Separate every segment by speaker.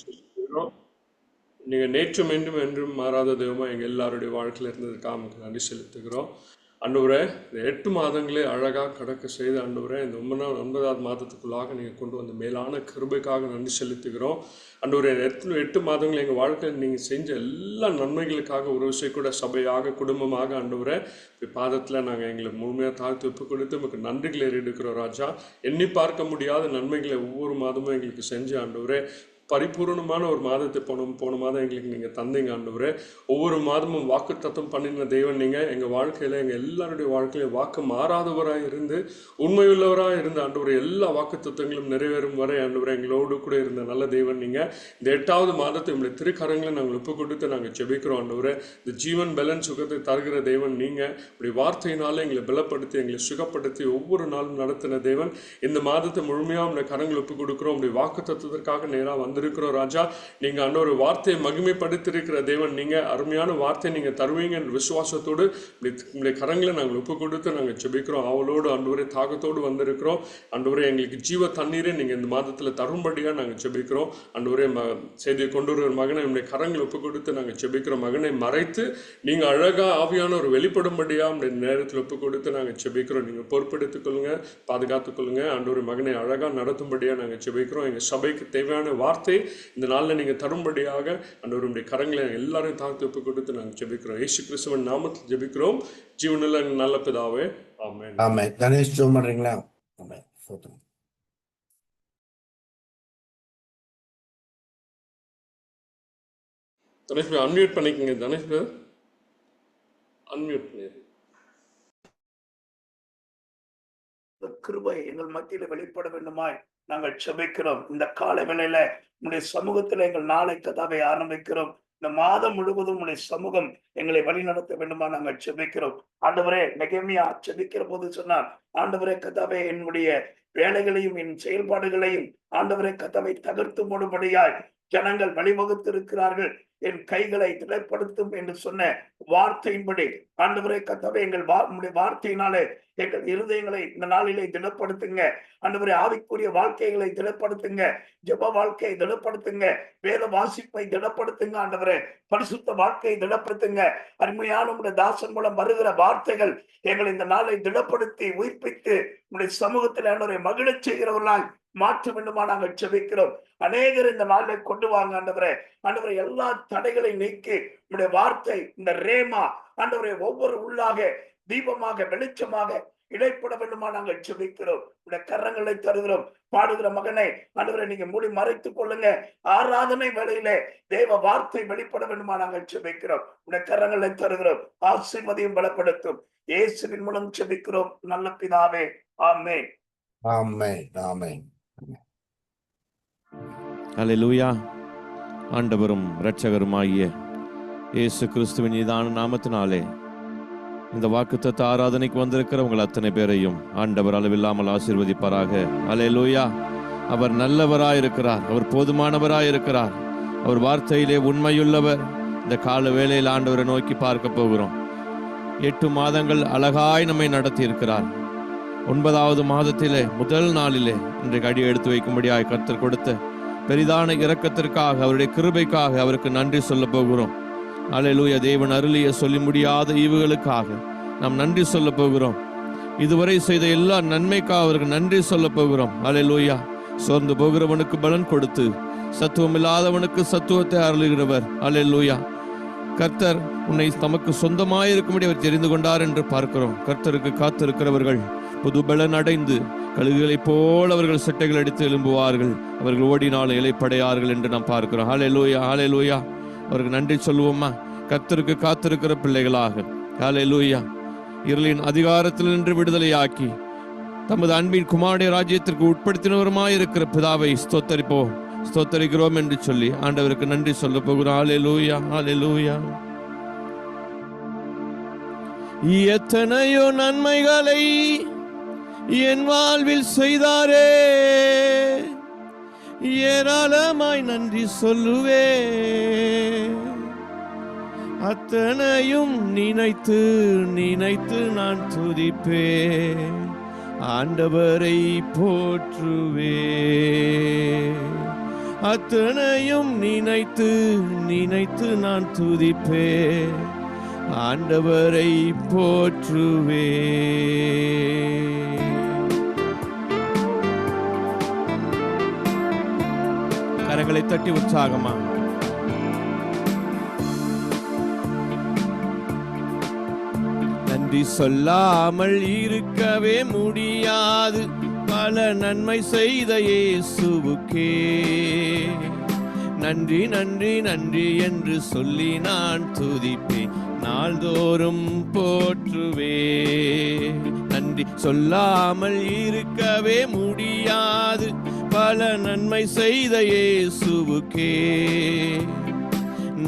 Speaker 1: சொல்லிக்கிறோம். நீங்கள் நேற்றும் என்றும் என்றும் மாறாத தெய்வமாக எங்கள் எல்லாருடைய வாழ்க்கையில் இருந்ததுக்காக நமக்கு நன்றி செலுத்துகிறோம். ஆண்டவரே, இந்த 8 மாதங்களே அழகாக கடக்க செய்த ஆண்டவரே, இந்த 9வது மாதத்துக்குள்ளாக நீங்கள் கொண்டு வந்த மேலான கிருபைக்காக நன்றி செலுத்துகிறோம். ஆண்டவரே, 8 மாதங்கள் எங்கள் வாழ்க்கையில் நீங்கள் செஞ்ச எல்லா நன்மைகளுக்காக ஒரு விஷயம் கூட சபையாக குடும்பமாக ஆண்டவரே பாதத்தில் நாங்கள் எங்களை முழுமையாக தாழ்த்து ஒப்பு கொடுத்து நமக்கு நன்றிகளை எடுக்கிறோம் ராஜா. எண்ணி பார்க்க முடியாத நன்மைகளை ஒவ்வொரு மாதமும் எங்களுக்கு செஞ்சு ஆண்டவரே பரிபூர்ணமான ஒரு மாதத்தை போன மாதம் எங்களுக்கு நீங்கள் தந்தீங்க ஆண்டவரே. ஒவ்வொரு மாதமும் வாக்கு தத்தம் பண்ணின தெய்வம் நீங்கள் எங்கள் வாழ்க்கையில் எங்கள் எல்லாருடைய வாழ்க்கையில வாக்கு மாறாதவராக இருந்து உண்மையுள்ளவராக இருந்த ஆண்டவரே, எல்லா வாக்கு தத்தங்களும் நிறைவேறும் வரை ஆண்டவரே எங்களோடு கூட இருந்த நல்ல தெய்வம் நீங்கள். இந்த 8வது மாதத்தை உங்களுடைய திருக்கரங்களை நாங்கள் ஒப்பு கொடுத்து நாங்கள் ஜெபிக்கிறோம் ஆண்டவரே. இந்த ஜீவன் பலன் சுகத்தை தருகிற தெய்வன் நீங்கள். இப்படி வார்த்தையினால எங்களை பலப்படுத்தி எங்களை சுகப்படுத்தி ஒவ்வொரு நாளும் நடத்தின தெய்வன். இந்த மாதத்தை முழுமையாக உங்களுடைய கரங்களை ஒப்பு கொடுக்குறோம். அப்படி வாக்கு தத்துவதற்காக நேராக வந்திருக்கிறோம் ராஜா. நீங்க அன்னொரு வார்த்தையை மகிமைப்படுத்தியிருக்கிற தேவன். நீங்க அருமையான வார்த்தை நீங்க தருவீங்க என்ற விசுவாசத்தோடு உங்களுடைய கரங்களை நாங்கள் ஒப்பு கொடுத்து நாங்கள் ஜெபிக்கிறோம். அவளோடு ஆண்டவரே தாகத்தோடு வந்திருக்கிறோம். ஆண்டவரே, எங்களுக்கு ஜீவ தண்ணீரை நீங்க இந்த மாதத்துல தரும்படியா நாங்கள் ஜெபிக்கிறோம். ஆண்டவரே, செய்தியை கொண்டு வருகிற மகனை உங்களுடைய கரங்களை ஒப்பு கொடுத்து நாங்கள் ஜெபிக்கிறோம். மகனை மறைத்து நீங்க அழகா ஆவியான ஒரு வெளிப்படும்படியா உங்களுடைய நேரத்தில் ஒப்பு கொடுத்து நாங்கள் ஜெபிக்கிறோம். நீங்க பொறுப்பெடுத்துக் கொள்ளுங்க, பாதுகாத்துக் கொள்ளுங்க. ஆண்டவரே, மகனை அழகா நடத்தும்படியா நாங்கள் ஜெபிக்கிறோம். எங்க சபைக்கு தேவையான வார்த்தை இந்த நாளில் நீங்க தரும்படியாக ஆண்டவருடைய கரங்களை எல்லாரும் தாழ்த்தி ஒப்பு கொடுத்து நாங்கள் ஜெபிக்கிறோம். இயேசு கிறிஸ்துவின் நாமத்தில் ஜெபிக்கிறோம் ஜீவனுள்ள நல்ல பிதாவே, ஆமென்.
Speaker 2: ஆமென். கணேஷ் ஜெபம் பண்றீங்களா? ஆமென். ஸ்தோத்திரம்.
Speaker 1: தனேஷ் பாய் அன்மியூட் பண்ணிக்கங்க. தனேஷ் பாய் அன்மியூட் பண்ணி.
Speaker 3: கிருபை எங்கள் மத்தியில வெளிப்பட வேண்டுமாய் நாங்கள் செபிக்கிறோம். இந்த கால வேளையில உங்களுடைய சமூகத்துல எங்கள் நாளை கதாவை ஆரம்பிக்கிறோம். இந்த மாதம் முழுவதும் உங்களுடைய சமூகம் எங்களை வழி நடத்த வேண்டுமா நாங்கள் செபிக்கிறோம். ஆண்டவரே, நெகேமியா செபிக்கிற போது சொன்னார், ஆண்டவரே கதாவை என்னுடைய வேலைகளையும் என் செயல்பாடுகளையும் ஆண்டவரே கதாவை தகர்த்து மூடும்படியாய் ஜனங்கள் வழிவகுத்து இருக்கிறார்கள், என் கைகளை திடப்படுத்தும் என்று சொன்ன வார்த்தையின்படி ஆண்டவரே கர்த்தாவே எங்கள் வார்த்தையினாலே எங்கள் இருதயங்களை இந்த நாளிலே திடப்படுத்துங்க. ஆண்டவரே, ஆவிக்குரிய வாழ்க்கைகளை திடப்படுத்துங்க, ஜெப வாழ்க்கையை திடப்படுத்துங்க, வேத வாசிப்பை திடப்படுத்துங்க. ஆண்டவரே, பரிசுத்த வாழ்க்கையை திடப்படுத்துங்க. அருமையான உடைய தாசன் மூலம் வருகிற வார்த்தைகள் எங்களை இந்த நாளை திடப்படுத்தி உயிர்ப்பித்து உடைய சமூகத்தில் ஆண்டவரை மகிழச் செய்கிறவர்களால் மாற்ற வேண்டுமா நாங்கள் செபிக்கிறோம். அநேகர் இந்த நாளை கொண்டு வாங்க ஆண்டவரே. ஆண்டவரை எல்லா தடைகளை நீக்கி உடைய வார்த்தை இந்த ரேமா ஆண்டவரை ஒவ்வொரு உள்ளாக தீபமாக வெளிச்சமாக இடைப்பட வேண்டுமா நாங்கள் செபிக்கிறோம். உடைய கரங்களை தருகிறோம். பாடுகிற மகனை ஆண்டவரை நீங்க மூடி மறைத்துக் கொள்ளுங்க. ஆராதனை வேளையிலே தேவ வார்த்தை வெளிப்பட வேண்டுமா நாங்கள் செபிக்கிறோம். உடைய கரங்களை தருகிறோம். ஆசீர்வதியும் பலப்படுத்தும் இயேசுவின் மூலம் செபிக்கிறோம் நல்ல பிதாவே, ஆமென்.
Speaker 2: ஆமென். ஆமென்.
Speaker 4: அல்லேலூயா. ஆண்டவரும் இரட்சகருமாகிய இயேசு கிறிஸ்துவின் நீதான நாமத்தினாலே இந்த வாக்குத்தத்த ஆராதனைக்கு வந்திருக்கிற உங்கள் அத்தனை பேரையும் ஆண்டவர் அளவில்லாமல் ஆசீர்வதிப்பாராக. அல்லேலூயா. அவர் நல்லவராயிருக்கிறார், அவர் போதுமானவராயிருக்கிறார், அவர் வார்த்தையிலே உண்மையுள்ளவர். இந்த கால வேளையில் ஆண்டவரை நோக்கி பார்க்க போகிறோம். 8 மாதங்கள் அழகாய் நம்மை நடத்தி இருக்கிறார். 9வது மாதத்திலே முதல் நாளிலே இன்றைக்கு அடி எடுத்து வைக்கும்படியாய் கர்த்தர் கொடுத்த பெரிதான இரக்கத்திற்காக, அவருடைய கிருபைக்காக அவருக்கு நன்றி சொல்ல போகிறோம். அல்லேலூயா. தேவன் அருளிய சொல்லி முடியாத ஈவுகளுக்காக நாம் நன்றி சொல்ல போகிறோம். இதுவரை செய்த எல்லா நன்மைக்காக அவருக்கு நன்றி சொல்ல போகிறோம். அல்லேலூயா. சோர்ந்து போகிறவனுக்கு பலன் கொடுத்து சத்துவம் இல்லாதவனுக்கு சத்துவத்தை அருளுகிறவர். அல்லேலூயா. கர்த்தர் உன்னை தமக்கு சொந்தமாயிருக்கும்படி அவர் தெரிந்து கொண்டார் என்று பார்க்கிறோம். கர்த்தருக்கு காத்திருக்கிறவர்கள் புது பலன் அடைந்து கழுகுகளைப் போல் அவர்கள் சட்டைகள் அடித்து எழும்புவார்கள், அவர்கள் ஓடினால் இலைப்படையார்கள் என்று நாம் பார்க்கிறோம். ஹல்லேலூயா. ஹல்லேலூயா. அவருக்கு நன்றி சொல்லுவோமா? கர்த்தருக்கு காத்திருக்கிற பிள்ளைகளாக ஹல்லேலூயா இருளின் அதிகாரத்தில் நின்று விடுதலையாக்கி தமது அன்பின் குமாரனுடைய ராஜ்யத்திற்கு உட்படுத்தினவருமாயிருக்கிற பிதாவை ஸ்தோத்தரிப்போம், ஸ்தோத்தரிக்கிறோம் என்று சொல்லி ஆண்டவருக்கு நன்றி சொல்ல போகிறோம். ஹல்லேலூயா. ஹல்லேலூயா. எத்தனையோ நன்மைகளை என் வாழ்வில் செய்தாரே, ஏராளமாய் நன்றி சொல்லுவே, அத்தனையும் நினைத்து நினைத்து நான் துதிப்பே, ஆண்டவரை போற்றுவே. அத்தனையும் நினைத்து நினைத்து நான் துதிப்பேன், ஆண்டவரை போற்றுவே. கரங்களை தட்டி உற்சாகமா நன்றி சொல்லாமல் இருக்கவே முடியாது, பல நன்மை செய்த இயேசுவுக்கே நன்றி நன்றி நன்றி என்று சொல்லி நான் துதிப்பேன், நாள்தோறும் போற்றுவே. நன்றி சொல்லாமல் இருக்கவே முடியாது, பல நன்மை செய்த இயேசுவுக்கே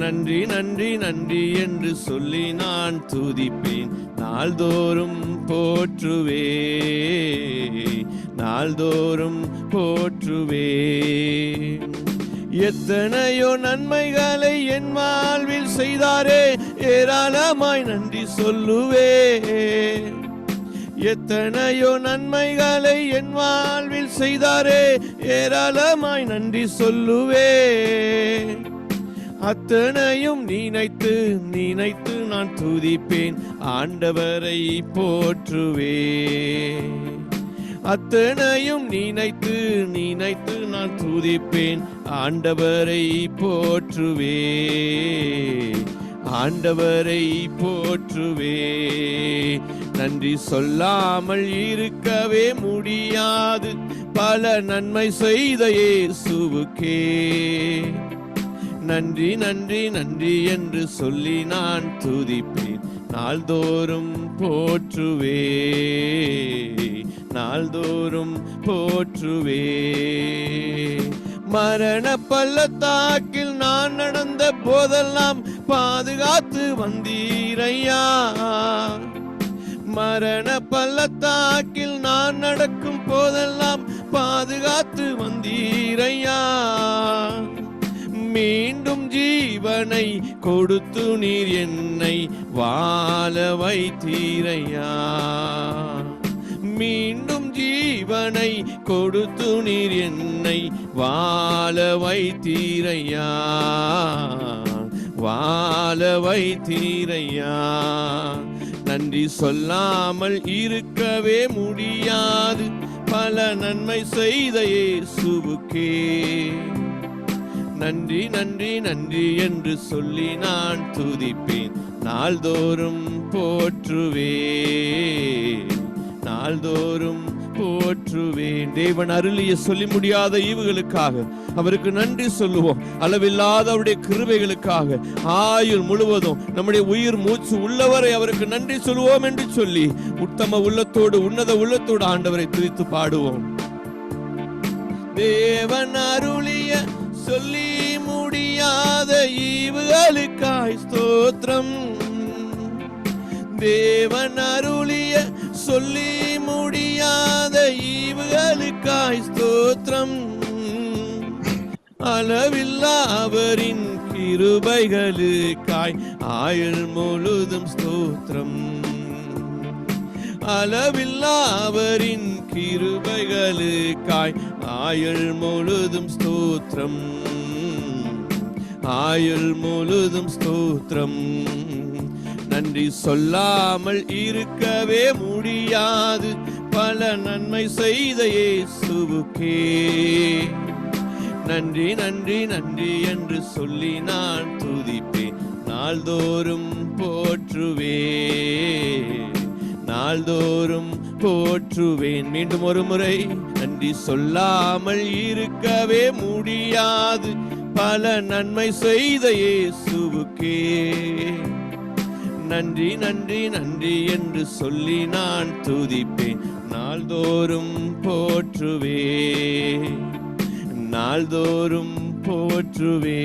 Speaker 4: நன்றி நன்றி நன்றி என்று சொல்லி நான் துதிப்பேன், நாள்தோறும் போற்றுவே, நாள்தோறும் போற்றுவே. எத்தனையோ நன்மைகளை என் வாழ்வில் செய்தாரே, ஏராளமாய் நன்றி சொல்லுவே. எத்தனையோ நன்மைகளை என் வாழ்வில் செய்தாரே, ஏராளமாய் நன்றி சொல்லுவே. அத்தனையும் நினைத்து நினைத்து நான் துதிப்பேன், ஆண்டவரை போற்றுவே. அத்தனையும் நினைத்து நினைத்து நான் துதிப்பேன், ஆண்டவரை போற்றுவே, ஆண்டவரை போற்றுவே. நன்றி சொல்லாமல் இருக்கவே முடியாது, பல நன்மை செய்த இயேசுவுக்கே நன்றி நன்றி நன்றி என்று சொல்லி நான் துதிப்பேன், நாள்தோறும் போற்றுவே, நாள்தோறும் போற்றுவே. மரண பள்ளத்தாக்கில் நான் நடந்த போதெல்லாம் பாதுகாத்து வந்தீரையா. மரண பள்ளத்தாக்கில் நான் நடக்கும் போதெல்லாம் பாதுகாத்து வந்தீரையா. மீண்டும் ஜீவனை கொடுத்து நீர் என்னை வாழ வைத்தீரையா. மீண்டும் ஜீவனை கொடுத்து நீர் என்னை வாழ வைத்தீரையா, வாழ வைத்தீரையா. நன்றி சொல்லாமல் இருக்கவே முடியாது, பல நன்மை செய்த இயேசுவுக்கே நன்றி நன்றி நன்றி என்று சொல்லி நான் துதிப்பேன், நாள்தோறும் போற்றுவே, நாள்தோறும் போற்றுவேன். தேவன் அருளிய சொல்லி முடியாத ஈவுகளுக்காக அவருக்கு நன்றி சொல்லுவோம். அளவில்லாத அவருடைய கிருபைகளுக்காக ஆயுள் முழுவதும் நம்முடைய உயிர் மூச்சு உள்ளவரை அவருக்கு நன்றி சொல்லுவோம் என்று சொல்லி உத்தம உள்ளத்தோடு உன்னத உள்ளத்தோடு ஆண்டவரை துதித்து பாடுவோம். தேவன் அருளிய சொல்லி முடியாத ஈவுகளுக்காய் ஸ்தோத்திரம். தேவன் அருளிய சொல்லி முடியாத ஈவுகளுக்காய் ஸ்தோத்திரம். அளவில்லா அவரின் கிருபைகளுக்காய் ஆயுள் முழுதும் ஸ்தோத்திரம். அளவில்லா அவரின் கிருபைகளுக்காய் ஆயுள் முழுதும் ஸ்தோத்திரம், ஆயுள் முழுதும் ஸ்தோத்திரம். நன்றி சொல்லாமல் இருக்கவே முடியாது, பல நன்மை செய்த இயேசுவுக்கே நன்றி நன்றி நன்றி என்று சொல்லி நான் துதிப்பேன், நாள்தோறும் போற்றுவே, நாள்தோறும் போற்றுவேன். மீண்டும் ஒரு முறை நன்றி சொல்லாமல் இருக்கவே முடியாது, பல நன்மை செய்த இயேசுவுக்கே நன்றி நன்றி நன்றி என்று சொல்லி நான் துதிப்பேன், நாள்தோறும் போற்றுவே, நாள்தோறும் போற்றுவே.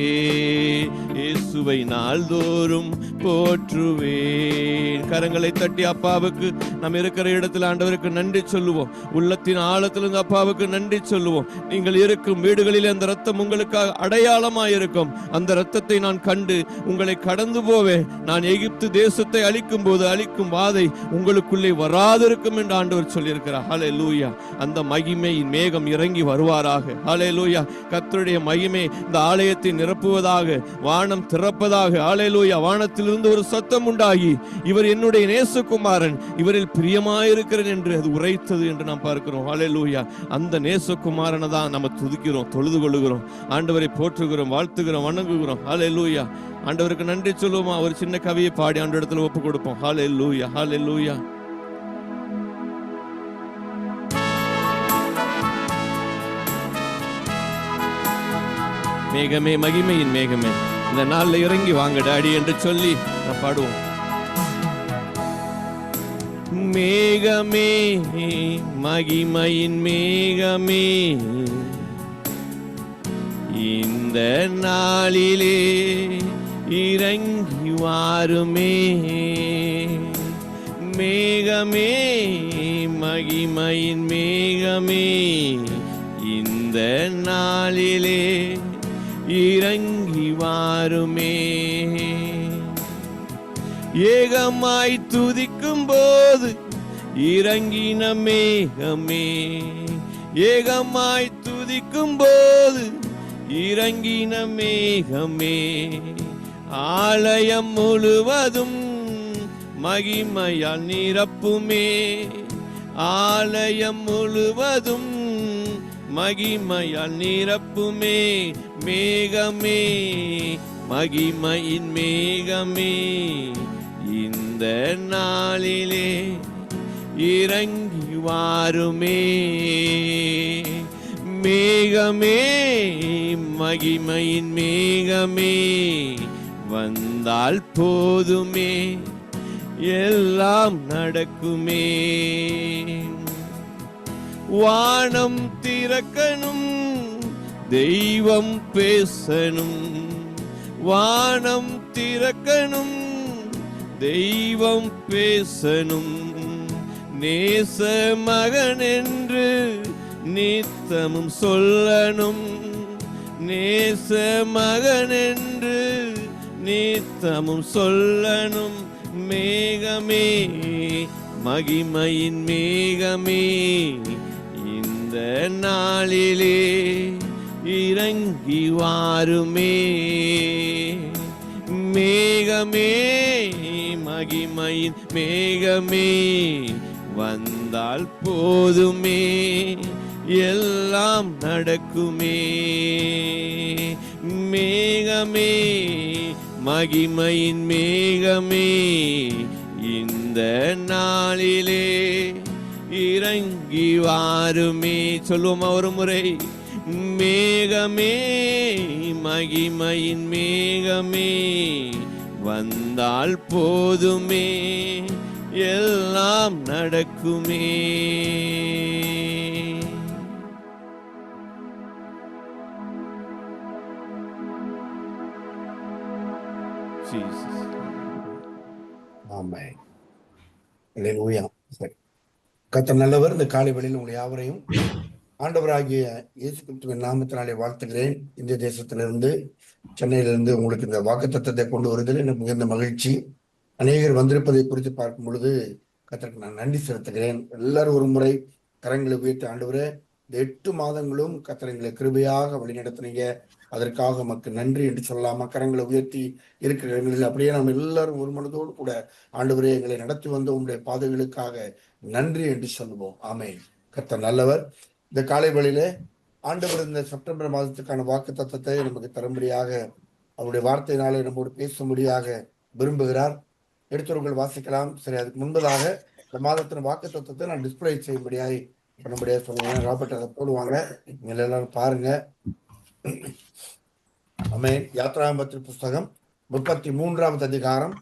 Speaker 4: இயேசுவை நாள்தோறும் போற்றுவேன். கரங்களை தட்டி அப்பாவுக்கு நம்ம இருக்கிற இடத்துல ஆண்டவருக்கு நன்றி சொல்லுவோம். உள்ளத்தின் ஆழத்திலிருந்து அப்பாவுக்கு நன்றி சொல்லுவோம். நீங்கள் இருக்கும் வீடுகளில் அந்த ரத்தம் உங்களுக்காக அடையாளமாய் இருக்கும். அந்த ரத்தத்தை நான் கண்டு உங்களை கடந்து போவேன். நான் எகிப்து தேசத்தை அழிக்கும் போது அழிக்கும் வாதை உங்களுக்குள்ளே வராதிருக்கும் என்று ஆண்டவர் சொல்லியிருக்கிறார். ஹல்லேலூயா. அந்த மகிமையின் மேகம் இறங்கி வருவாராக. ஹல்லேலூயா. கர்த்தருடைய மகிமை இந்த ஆலயத்தை நிரப்புவதாக, வானம் திறப்பதாக. ஹல்லேலூயா. வானத்திலிருந்து ஒரு சத்தம் உண்டாகி, இவர் என்னுடைய நேசகுமாரன், இவரில் பிரியமாயிருக்கிறேன் என்று அது உரைத்தது என்று நாம் பார்க்கிறோம். ஹல்லேலூயா. அந்த நேசகுமாரனை தான் நம்ம துதிக்கிறோம், தொழுது கொள்ளுகிறோம், ஆண்டவரை போற்றுகிறோம், வாழ்த்துகிறோம், வணங்குகிறோம். ஹல்லேலூயா. ஆண்டவருக்கு நன்றி சொல்லுவோமா? ஒரு சின்ன கவியை பாடி ஆண்டவரிடத்துல ஒப்பு கொடுப்போம். ஹல்லேலூயா, ஹல்லேலூயா. மேகமே, மகிமையின் மேகமே, இந்த நாள்ல இறங்கி வாங்க டாடி என்று சொல்லி நான் பாடுவோம். மேகமே, மகிமையின் மேகமே, இந்த நாளிலே இறங்கி வாருமே. மேகமே, மகிமையின் மேகமே, இந்த நாளிலே இறங்கி வாருமே. ஏகமாய் துதிக்கும் போது இறங்கின மேகமே, ஏகமாய் துதிக்கும் போது இறங்கின மேகமே, ஆலயம் முழுவதும் மகிமையால் நிரப்புமே, ஆலயம் முழுவதும் மகிமையால் நிரப்புமே. மேகமே, மகிமையின் மேகமே, இந்த நாளிலே இறங்கி வாருமே. மேகமே, மகிமையின் மேகமே, வந்தால் போதுமே, எல்லாம் நடக்குமே. வானம் திறக்கணும், தெய்வம் பேசணும், வானம் திறக்கணும், தெய்வம் பேசணும். நேச மகன் என்று நித்தமும் சொல்லணும், நேச மகன் என்று நித்தமும் சொல்லணும். மேகமே, மகிமையின் மேகமே, இந்த நாளிலே இறங்கி வாருமே. மேகமே, மகிமையின் மேகமே, வந்தால் போதுமே, எல்லாம் நடக்குமே. மேகமே, மகிமையின் மேகமே, இந்த நாளிலே இறங்கி வாருமே. சொல்லுவோமா ஒரு முறை? மேகமே, மகிமையின் மேகமே, வந்தால் போதுமே, எல்லாம் நடக்குமே.
Speaker 2: ஆமென். அல்லேலூயா. சரி. கர்த்தர் நல்லவர். இந்த காலை வேளையில் உங்கள் யாவரையும் ஆண்டவராகிய இயேசு கிறிஸ்துவின் நாமத்தினாலே வாழ்த்துகிறேன். இந்திய தேசத்திலிருந்து, சென்னையிலிருந்து உங்களுக்கு இந்த வாக்குத்தத்தத்தை கொண்டு வருவதில் எனக்கு மிகுந்த மகிழ்ச்சி. அநேகர் வந்திருப்பதை குறித்து பார்க்கும் பொழுது கர்த்தருக்கு நான் நன்றி செலுத்துகிறேன். எல்லாரும் ஒரு முறை கரங்களை உயர்த்தி, ஆண்டவரே, இந்த 8 மாதங்களும் கர்த்தர் எங்களை கிருபையாக வழிநடத்தினீங்க, அதற்காக நமக்கு நன்றி என்று சொல்லலாமா? கரங்களை உயர்த்தி இருக்கிற இடங்களில் அப்படியே நாம் எல்லாரும் ஒரு மனதோடு கூட, ஆண்டவரே, எங்களை நடத்தி வந்த உங்களுடைய பாதைகளுக்காக நன்றி என்று சொல்லுவோம். ஆமென். கர்த்தர் நல்லவர். இந்த காலை வேளையிலே ஆண்டவர் இந்த செப்டம்பர் மாதத்துக்கான வாக்கு தத்தத்தை நமக்கு தரும்படியாக, அவருடைய வார்த்தையினாலே நம்மோடு பேசும்படியாக விரும்புகிறார். எடுத்தவர்கள் வாசிக்கலாம். சரி, அதுக்கு முன்பதாக இந்த மாதத்தின் வாக்கு தத்தத்தை நான் டிஸ்பிளே செய்யும்படியாக பண்ணும்படியாக சொல்லுவேன். ராபர்ட் அதை போடுவாங்க, நீங்க எல்லாரும் பாருங்க. ஆமென். யாத்ராகமத்தின் புஸ்தகம் 33வது அதிகாரம்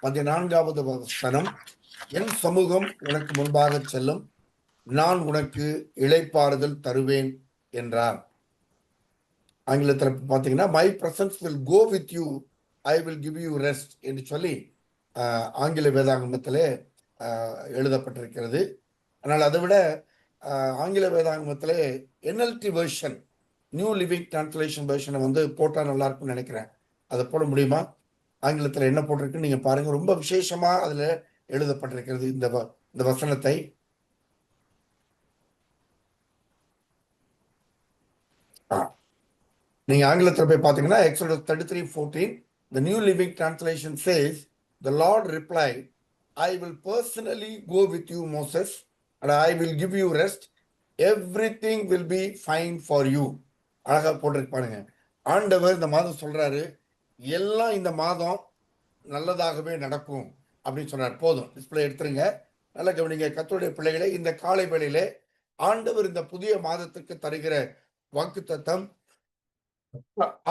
Speaker 2: 14வது வசனம். என் சமூகம் உனக்கு முன்பாக செல்லும், நான் உனக்கு இளைப்பாறுதல் தருவேன் என்றார். ஆங்கிலத்தில் பார்த்தீங்கன்னா, my presence will go with you I will give you rest என்று சொல்லி ஆங்கில வேதாகமத்திலே எழுதப்பட்டிருக்கிறது. ஆனால் அதை விட ஆங்கில வேதாகமத்திலே NLT version, New Living Translation வெர்ஷனை வந்து போட்டால் நல்லா இருக்கும்னு நினைக்கிறேன். அதை போட முடியுமா? ஆங்கிலத்தில் என்ன போட்டிருக்குன்னு நீங்க பாருங்க. ரொம்ப விசேஷமா அதுல எழுதப்பட்டிருக்கிறது இந்த வசனத்தை. நீங்க ஆங்கிலத்தில் போய் பார்த்தீங்கன்னா Exodus 33:14, the New Living Translation says, the Lord replied, I will personally go with you, Moses, and I will give you rest. Everything will be fine for you. அழகா போட்டிருக்கு பாருங்க. ஆண்டவர் இந்த மாதம் சொல்றாரு, எல்லாம் இந்த மாதம் நல்லதாகவே நடக்கும் அப்படின்னு சொன்னார். போதும், டிஸ்பிளே எடுத்துருங்க. நல்ல கவனிங்க கர்த்தருடைய பிள்ளைகளே. இந்த காலை வேளையிலே ஆண்டவர் இந்த புதிய மாதத்துக்கு தருகிற வாக்குத்தத்தம்,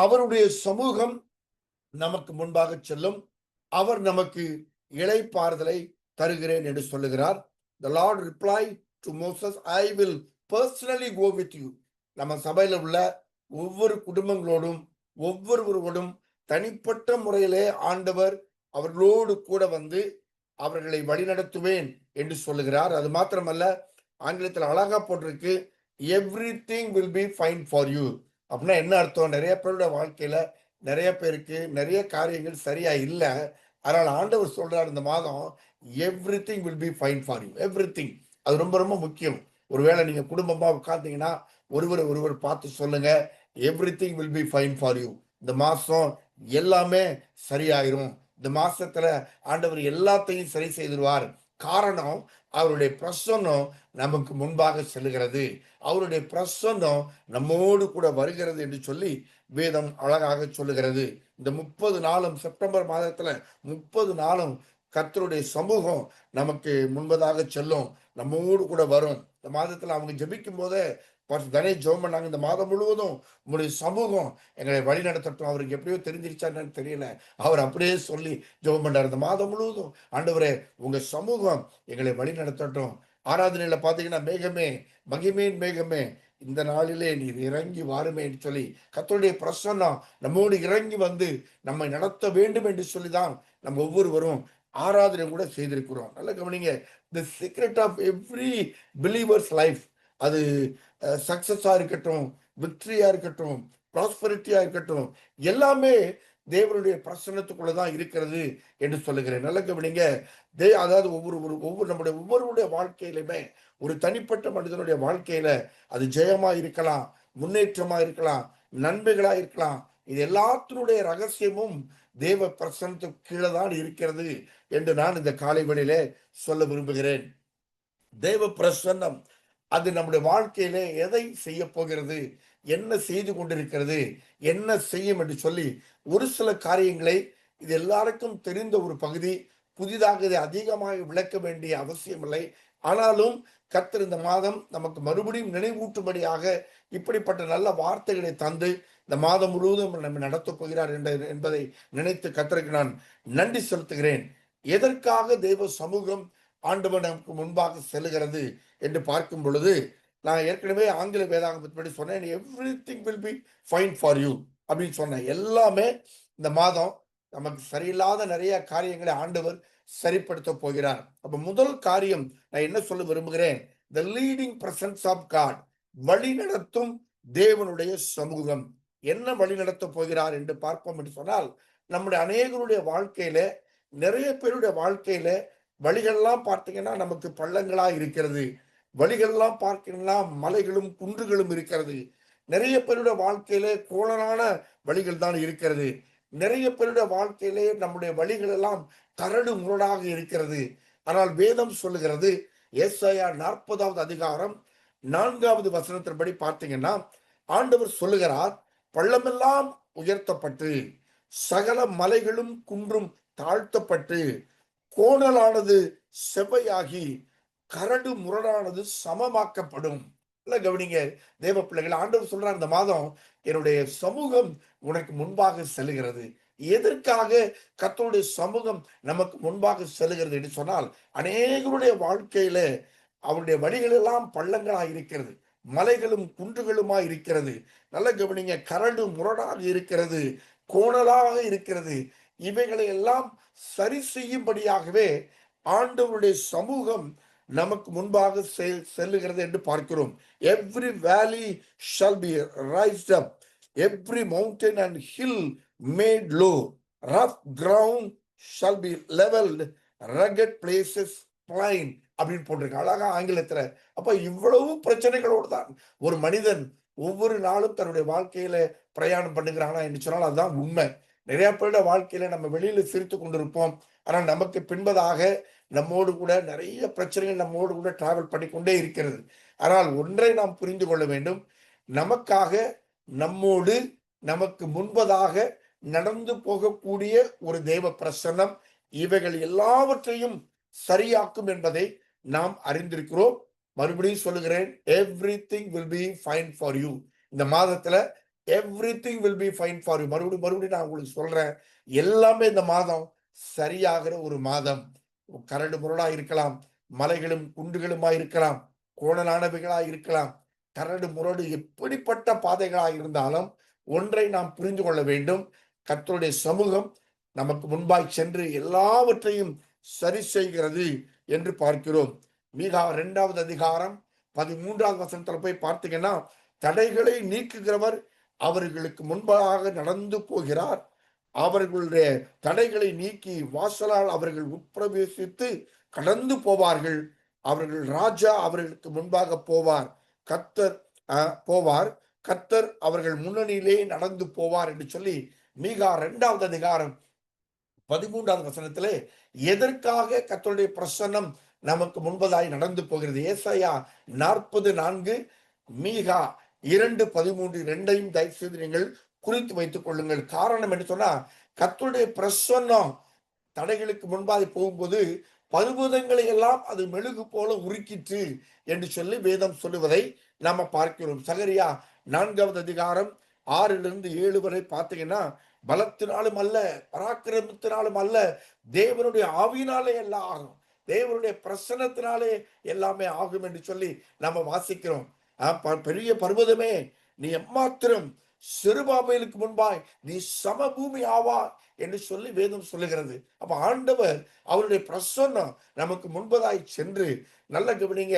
Speaker 2: அவருடைய சமூகம் நமக்கு முன்பாக செல்லும், அவர் நமக்கு இளைப்பாறுதலை தருகிறேன் என்று சொல்லுகிறார். The Lord replied to Moses, I will personally go with you. நம்ம சபையில உள்ள ஒவ்வொரு குடும்பங்களோடும் ஒவ்வொருவரோடும் தனிப்பட்ட முறையிலே ஆண்டவர் அவர்களோடு கூட வந்து அவர்களை வழிநடத்துவேன் என்று சொல்லுகிறார். அது மாத்திரமல்ல, ஆங்கிலத்தில் அழகா போட்டிருக்கு, everything will be fine for you. அப்படின்னா என்ன அர்த்தம்? நிறைய பேருடைய வாழ்க்கையில நிறைய பேருக்கு நிறைய காரியங்கள் சரியா இல்லை. அதனால ஆண்டவர் சொல்றார், இந்த மாதம் everything will be fine for you. Everything, அது ரொம்ப ரொம்ப முக்கியம். ஒருவேளை நீங்க குடும்பமா உட்கார்ந்தீங்கன்னா ஒருவர் பார்த்து சொல்லுங்க, everything will be fine for you. இந்த மாசம் எல்லாமே சரியாயிரும். இந்த மாசத்துல ஆண்டவர் எல்லாத்தையும் சரி செய்திருவார். காரணம், அவருடைய பிரசன்னம் நமக்கு முன்பாக செல்லுகிறது, அவருடைய பிரசன்னம் நம்மோடு கூட வருகிறது என்று சொல்லி வேதம் அழகாக சொல்லுகிறது. இந்த 30 நாளும், செப்டம்பர் மாதத்துல 30 நாளும் கர்த்தருடைய சமூகம் நமக்கு முன்பதாக செல்லும், நம்மோடு கூட வரும். இந்த மாதத்துல அவங்க ஜெபிக்கும் போதே தானே ஜெபம் பண்ணாங்க, இந்த மாதம் முழுவதும் உங்களுடைய சமூகம் எங்களை வழி நடத்தட்டும். அவருக்கு எப்படியோ தெரிஞ்சிருச்சான்னு தெரியல, அவர் அப்படியே சொல்லி ஜெபம் பண்ணார், இந்த மாதம் முழுவதும் ஆண்டவரே உங்க சமூகம் எங்களை வழி நடத்தட்டும். ஆராதனையில பாத்தீங்கன்னா, மேகமே, மகிமையின் மேகமே, இந்த நாளிலே நீர் இறங்கி வாருமே என்று சொல்லி கர்த்தருடைய பிரசன்னம் நம்மோடு இறங்கி வந்து நம்மை நடத்த வேண்டும் என்று சொல்லிதான் நம்ம ஒவ்வொருவரும் ஆராதனை கூட செய்திருக்கிறோம். நல்ல கவனிங்க, the secret of every believer's life, அது சக்சஸா இருக்கட்டும், விக்டரியா இருக்கட்டும், ப்ராஸ்பரிட்டியா இருக்கட்டும், எல்லாமே தேவனுடைய பிரசன்னத்துக்குள்ளதான் இருக்கிறது என்று சொல்லுகிறேன். நல்ல கவனிங்க, அதாவது நம்முடைய ஒவ்வொருடைய வாழ்க்கையிலுமே, ஒரு தனிப்பட்ட மனிதனுடைய வாழ்க்கையில அது ஜெயமா இருக்கலாம், முன்னேற்றமா இருக்கலாம், நன்மைகளா இருக்கலாம். இது எல்லாத்தினுடைய ரகசியமும் தேவ பிரசன்னத்துக்கு கீழே தான் இருக்கிறது என்று நான் இந்த காலை வேளையிலே சொல்ல விரும்புகிறேன். தேவ பிரசன்னம் அது நம்முடைய வாழ்க்கையிலே எதை செய்ய போகிறது, என்ன செய்து கொண்டிருக்கிறது, என்ன செய்யும் என்று சொல்லி ஒரு சில காரியங்களை, இது எல்லாருக்கும் தெரிந்த ஒரு பகுதி, புதிதாக இதை அதிகமாக விளக்க வேண்டிய அவசியம் இல்லை. ஆனாலும் கர்த்தர் இந்த மாதம் நமக்கு மறுபடியும் நினைவூட்டும்படியாக இப்படிப்பட்ட நல்ல வார்த்தைகளை தந்து இந்த மாதம் முழுவதும் நம்ம நடத்தப் போகிறார் என்பதை நினைத்து கர்த்தருக்கு நான் நன்றி செலுத்துகிறேன். எதற்காக தேவ சமூகம் ஆண்டவர் நமக்கு முன்பாக செல்லுகிறது என்று பார்க்கும் பொழுது, நான் ஏற்கனவே ஆங்கில வேதாகமத்தின்படி சொன்னேன், everything will be fine for you அப்படின்னு சொன்னேன். எல்லாமே இந்த மாதம் நமக்கு சரியில்லாத நிறைய காரியங்களை ஆண்டவர் சரிப்படுத்த போகிறார். அப்ப முதல் காரியம் நான் என்ன சொல்ல விரும்புகிறேன், the leading presence of God, வழி நடத்தும் தேவனுடைய சமூகம். என்ன வழி நடத்த போகிறார் என்று பார்ப்போம் என்று சொன்னால், நம்முடைய அநேகருடைய வாழ்க்கையில, நிறைய பேருடைய வாழ்க்கையில வழிகள்லாம் பார்த்தீங்கன்னா நமக்கு பள்ளங்களா இருக்கிறது, வழிகள்லாம் பார்க்கணும்னா மலைகளும் குன்றுகளும் இருக்கிறது. நிறைய பேருடைய வாழ்க்கையில கோணலான வழிகள் தான் இருக்கிறது. நிறைய பேருடைய வாழ்க்கையிலே நம்முடைய வழிகள் எல்லாம் கரடு முரடாக இருக்கிறது. ஆனால் வேதம் சொல்லுகிறது, ஏசாயா 40வது அதிகாரம் 4வது வசனத்தின்படி பார்த்தீங்கன்னா, ஆண்டவர் சொல்லுகிறார், பள்ளமெல்லாம் உயர்த்தப்பட்டு சகல மலைகளும் குன்றும் தாழ்த்தப்பட்டு கோணலானது செவ்வையாகி கரடு முரடானது சமமாக்கப்படும். கவனிங்க தேவ பிள்ளைகள், ஆண்டவர் சொல்றார், இந்த மாதம் என்னுடைய சமூகம் உனக்கு முன்பாக செல்லுகிறது. எதற்காக கர்த்தருடைய சமூகம் நமக்கு முன்பாக செல்லுகிறது என்று சொன்னால், அநேகருடைய வாழ்க்கையில அவருடைய வழிகள் எல்லாம் பள்ளங்களா இருக்கிறது, மலைகளும் குன்றுகளுமா இருக்கிறது. நல்ல கவனிங்க, கரடு முரடாக இருக்கிறது, கோணலாக இருக்கிறது. இவைகளை எல்லாம் சரி செய்யும்படியாகவே ஆண்டவருடைய சமூகம் நமக்கு முன்பாக செல்லுகிறது என்று பார்க்கிறோம். Every valley shall be raised up, every mountain and hill made low, rough ground shall be leveled, rugged places plain அப்படின்னு போட்டிருக்க அழகா ஆங்கிலத்துல. அப்ப இவ்வளவு பிரச்சனைகளோடு தான் ஒரு மனிதன் ஒவ்வொரு நாளும் தன்னுடைய வாழ்க்கையில பிரயாணம் பண்ணுகிறானா என்று சொன்னால் அதுதான் உண்மை. நிறைய பேருடைய வாழ்க்கையில நம்ம வெளியில சிரித்து கொண்டிருப்போம், ஆனால் நமக்கு பின்பதாக நம்மோடு கூட நிறைய பிரச்சனைகள் நம்மோடு கூட டிராவல் பண்ணி கொண்டே இருக்கிறது. ஆனால் ஒன்றை நாம் புரிந்து கொள்ள வேண்டும், நமக்காக நம்மோடு நமக்கு முன்பதாக நடந்து போகக்கூடிய ஒரு தேவ பிரசன்னம் இவைகள் எல்லாவற்றையும் சரியாக்கும் என்பதை நாம் அறிந்திருக்கிறோம். மறுபடியும் சொல்லுகிறேன், everything will be fine for you. இந்த மாதத்துல everything will be fine for you. மறுபடியும் நான் உங்களுக்கு சொல்றேன், எல்லாமே இந்த மாதம் சரியாகிற ஒரு மாதம். கரடு முரடா இருக்கலாம், மலைகளும் குண்டுகளுமா இருக்கலாம், கோணலானவைகளா இருக்கலாம், கரடு முரடு எப்படிப்பட்ட பாதைகளா இருந்தாலும் ஒன்றை நாம் புரிந்து கொள்ள வேண்டும், கர்த்தருடைய சமூகம் நமக்கு முன்பாய் சென்று எல்லாவற்றையும் சரி செய்கிறது என்று பார்க்கிறோம். மீகா 2வது அதிகாரம் 13வது வசனத்துல போய் பார்த்தீங்கன்னா, தடைகளை நீக்குகிறவர் அவர்களுக்கு முன்பாக நடந்து போகிறார், அவர்களுடைய தடைகளை நீக்கி வாசலால் அவர்கள் உட்பிரவேசித்து கடந்து போவார்கள், அவர்கள் ராஜா அவர்களுக்கு முன்பாக போவார், கர்த்தர் அவர்கள் முன்னணியிலே நடந்து போவார் என்று சொல்லி மீகா 2வது அதிகாரம் 13வது வசனத்திலே எதற்காக கர்த்தருடைய பிரசன்னம் நமக்கு முன்பதாய் நடந்து போகிறது. ஏசாயா 40:4, மீகா 2:13 ரெண்டையும் தயவு செய்து நீங்கள் குறித்து வைத்துக் கொள்ளுங்கள். காரணம் என்று சொன்னா, கர்த்தருடைய பிரசன்னம் தடைகளுக்கு முன்பாக போகும்போது பர்வதங்களை எல்லாம் அது மெழுகு போல உருக்கிற்று என்று சொல்லி வேதம் சொல்லுவதை நாம பார்க்கிறோம். சகரியா 4வது அதிகாரம் 6-7 வரை பார்த்தீங்கன்னா, பலத்தினாலும் அல்ல, பராக்கிரமத்தினாலும் அல்ல, தேவனுடைய ஆவியினாலே எல்லாம் ஆகும், தேவனுடைய பிரசன்னத்தினாலே எல்லாமே ஆகும் என்று சொல்லி நம்ம வாசிக்கிறோம். பெரிய பர்வதமே நீ எம்மாத்திரம், செருபாபேலுக்கு முன்பாய் நீ சமபூமி ஆவா என்று சொல்லி வேதம் சொல்லுகிறது. அப்ப ஆண்டவர் அவருடைய பிரசன்னம் நமக்கு முன்பதாய் சென்று, நல்ல கவனிங்க,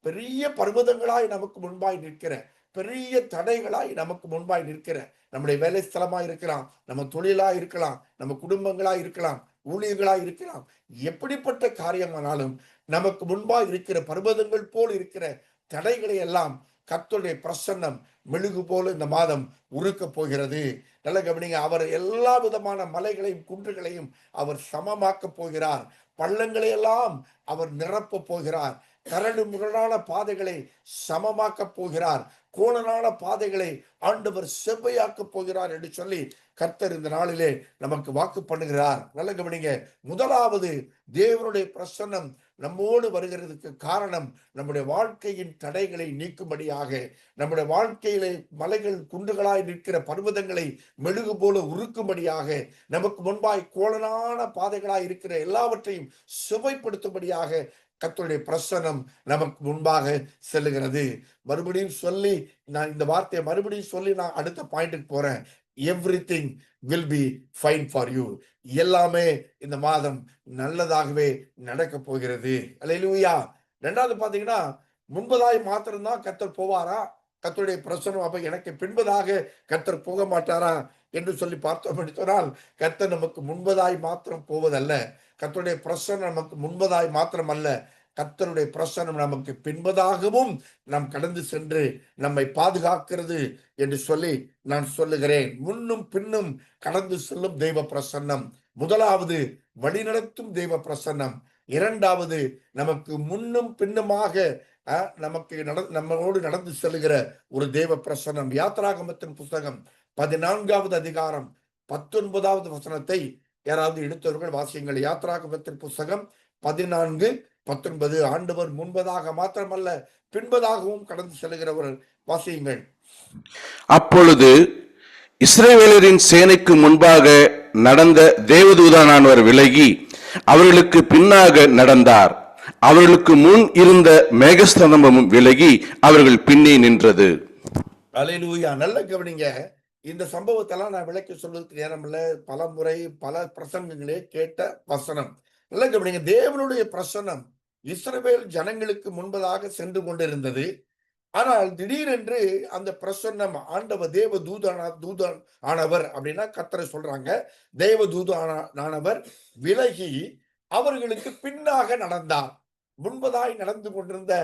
Speaker 2: பெரிய பர்வதங்களாய் நமக்கு முன்பாய் நிற்கிற, பெரிய தடைகளாய் நமக்கு முன்பாய் நிற்கிற, நம்முடைய வேலை ஸ்தலமா இருக்கலாம், நம்ம தொழிலா இருக்கலாம், நம்ம குடும்பங்களா இருக்கலாம், ஊழியர்களா இருக்கலாம், எப்படிப்பட்ட காரியமானாலும் நமக்கு முன்பாய் இருக்கிற பர்வதங்கள் போல் இருக்கிற தடைகளை எல்லாம் கர்த்தருடைய பிரசன்னம் மெழுகு போல இந்த மாதம் உருக்க போகிறது. நல்ல கவனிங்க, அவர் எல்லா விதமான மலைகளையும் குன்றுகளையும் அவர் சமமாக்க போகிறார், பள்ளங்களை எல்லாம் அவர் நிரப்ப போகிறார், கரடு முரடான பாதைகளை சமமாக்க போகிறார், கோணலான பாதைகளை ஆண்டவர் செவ்வையாக்க போகிறார் என்று சொல்லி கர்த்தர் இந்த நாளிலே நமக்கு வாக்கு பண்ணுகிறார். நல்ல கவனிங்க, முதலாவது தேவனுடைய பிரசன்னம் நம்மோடு வருகிறதுக்கு காரணம் நம்முடைய வாழ்க்கையின் தடைகளை நீக்கும்படியாக, நம்முடைய வாழ்க்கையிலே மலைகள் குண்டுகளாய் நிற்கிற பர்வதங்களை மெழுகு போல உருக்கும்படியாக, நமக்கு முன்பாய் கோணலான பாதைகளாய் இருக்கிற எல்லாவற்றையும் சுவைப்படுத்தும்படியாக கர்த்தருடைய பிரசன்னம் நமக்கு முன்பாக செல்லுகிறது. மறுபடியும் சொல்லி நான் இந்த வார்த்தையை மறுபடியும் சொல்லி நான் அடுத்த பாயிண்ட்டுக்கு போறேன். Everything will be fine for you. எல்லாமே இந்த மாதம் நல்லதாகவே நடக்க போகிறது. அல்லேலூயா. 2வது பாத்தீங்கன்னா, முன்பதாய் மாத்திரம்தான் கர்த்தர் போவாரா? கர்த்தருடைய பிரசன்னம் அப்ப எனக்கு பின்பதாக கர்த்தர் போக மாட்டாரா என்று சொல்லி பார்த்தோம் என்று சொன்னால், கர்த்தர் நமக்கு முன்பதாய் மாத்திரம் போவதல்ல, கர்த்தருடைய பிரசன்னம் நமக்கு முன்பதாய் மாத்திரம் அல்ல, கர்த்தருடைய பிரசன்னம் நமக்கு பின்பதாகவும் நாம் கடந்து சென்று நம்மை பாதுகாக்கிறது என்று சொல்லி நான் சொல்லுகிறேன். முன்னும் பின்னும் கடந்து செல்லும் தெய்வ பிரசன்னம். முதலாவது வழிநடத்தும் தெய்வ பிரசன்னம். 2வது நமக்கு முன்னும் பின்னுமாக நம்மோடு நடந்து செல்லுகிற ஒரு தேவ பிரசன்னம். யாத்ராகமத்தின் புஸ்தகம் 14வது அதிகாரம் 19வது வசனத்தை யாராவது எடுத்தவர்கள் வாசியுங்கள். யாத்ராகமத்தின் புஸ்தகம் 14:19. ஆண்டவர் முன்பதாக மாத்திரமல்ல பின்பதாகவும் கடந்து செல்கிறவர். வாசியுங்கள்.
Speaker 5: அப்பொழுது இஸ்ரவேலரின் சேனைக்கு முன்பாக நடந்த தேவதூதனானவர் விலகி அவர்களுக்கு பின்னாக நடந்தார், அவர்களுக்கு முன் இருந்த மேகஸ்தம்பமும் விலகி அவர்கள் பின்னே நின்றது.
Speaker 2: அல்லேலூயா. நல்ல கவனிங்க, இந்த சம்பவத்தெல்லாம் நான் விளக்கி சொல்வதற்கு நேரம் இல்லை. பல முறை பல பிரசங்கங்களே கேட்ட வசனம். நல்லா கவனிங்க. தேவனுடைய பிரசன்னம் இஸ்ரவேல் ஜனங்களுக்கு முன்பதாக சென்று கொண்டிருந்தது. ஆனால் திடீரென்று அந்த பிரசன்னம் ஆண்டவர் தேவ தூதன் ஆனவர் அப்படின்னா கர்த்தரை சொல்றாங்க. தேவ தூதனானவர் விலகி அவர்களுக்கு பின்னாக நடந்தார். முன்பதாய் நடந்து கொண்டிருந்த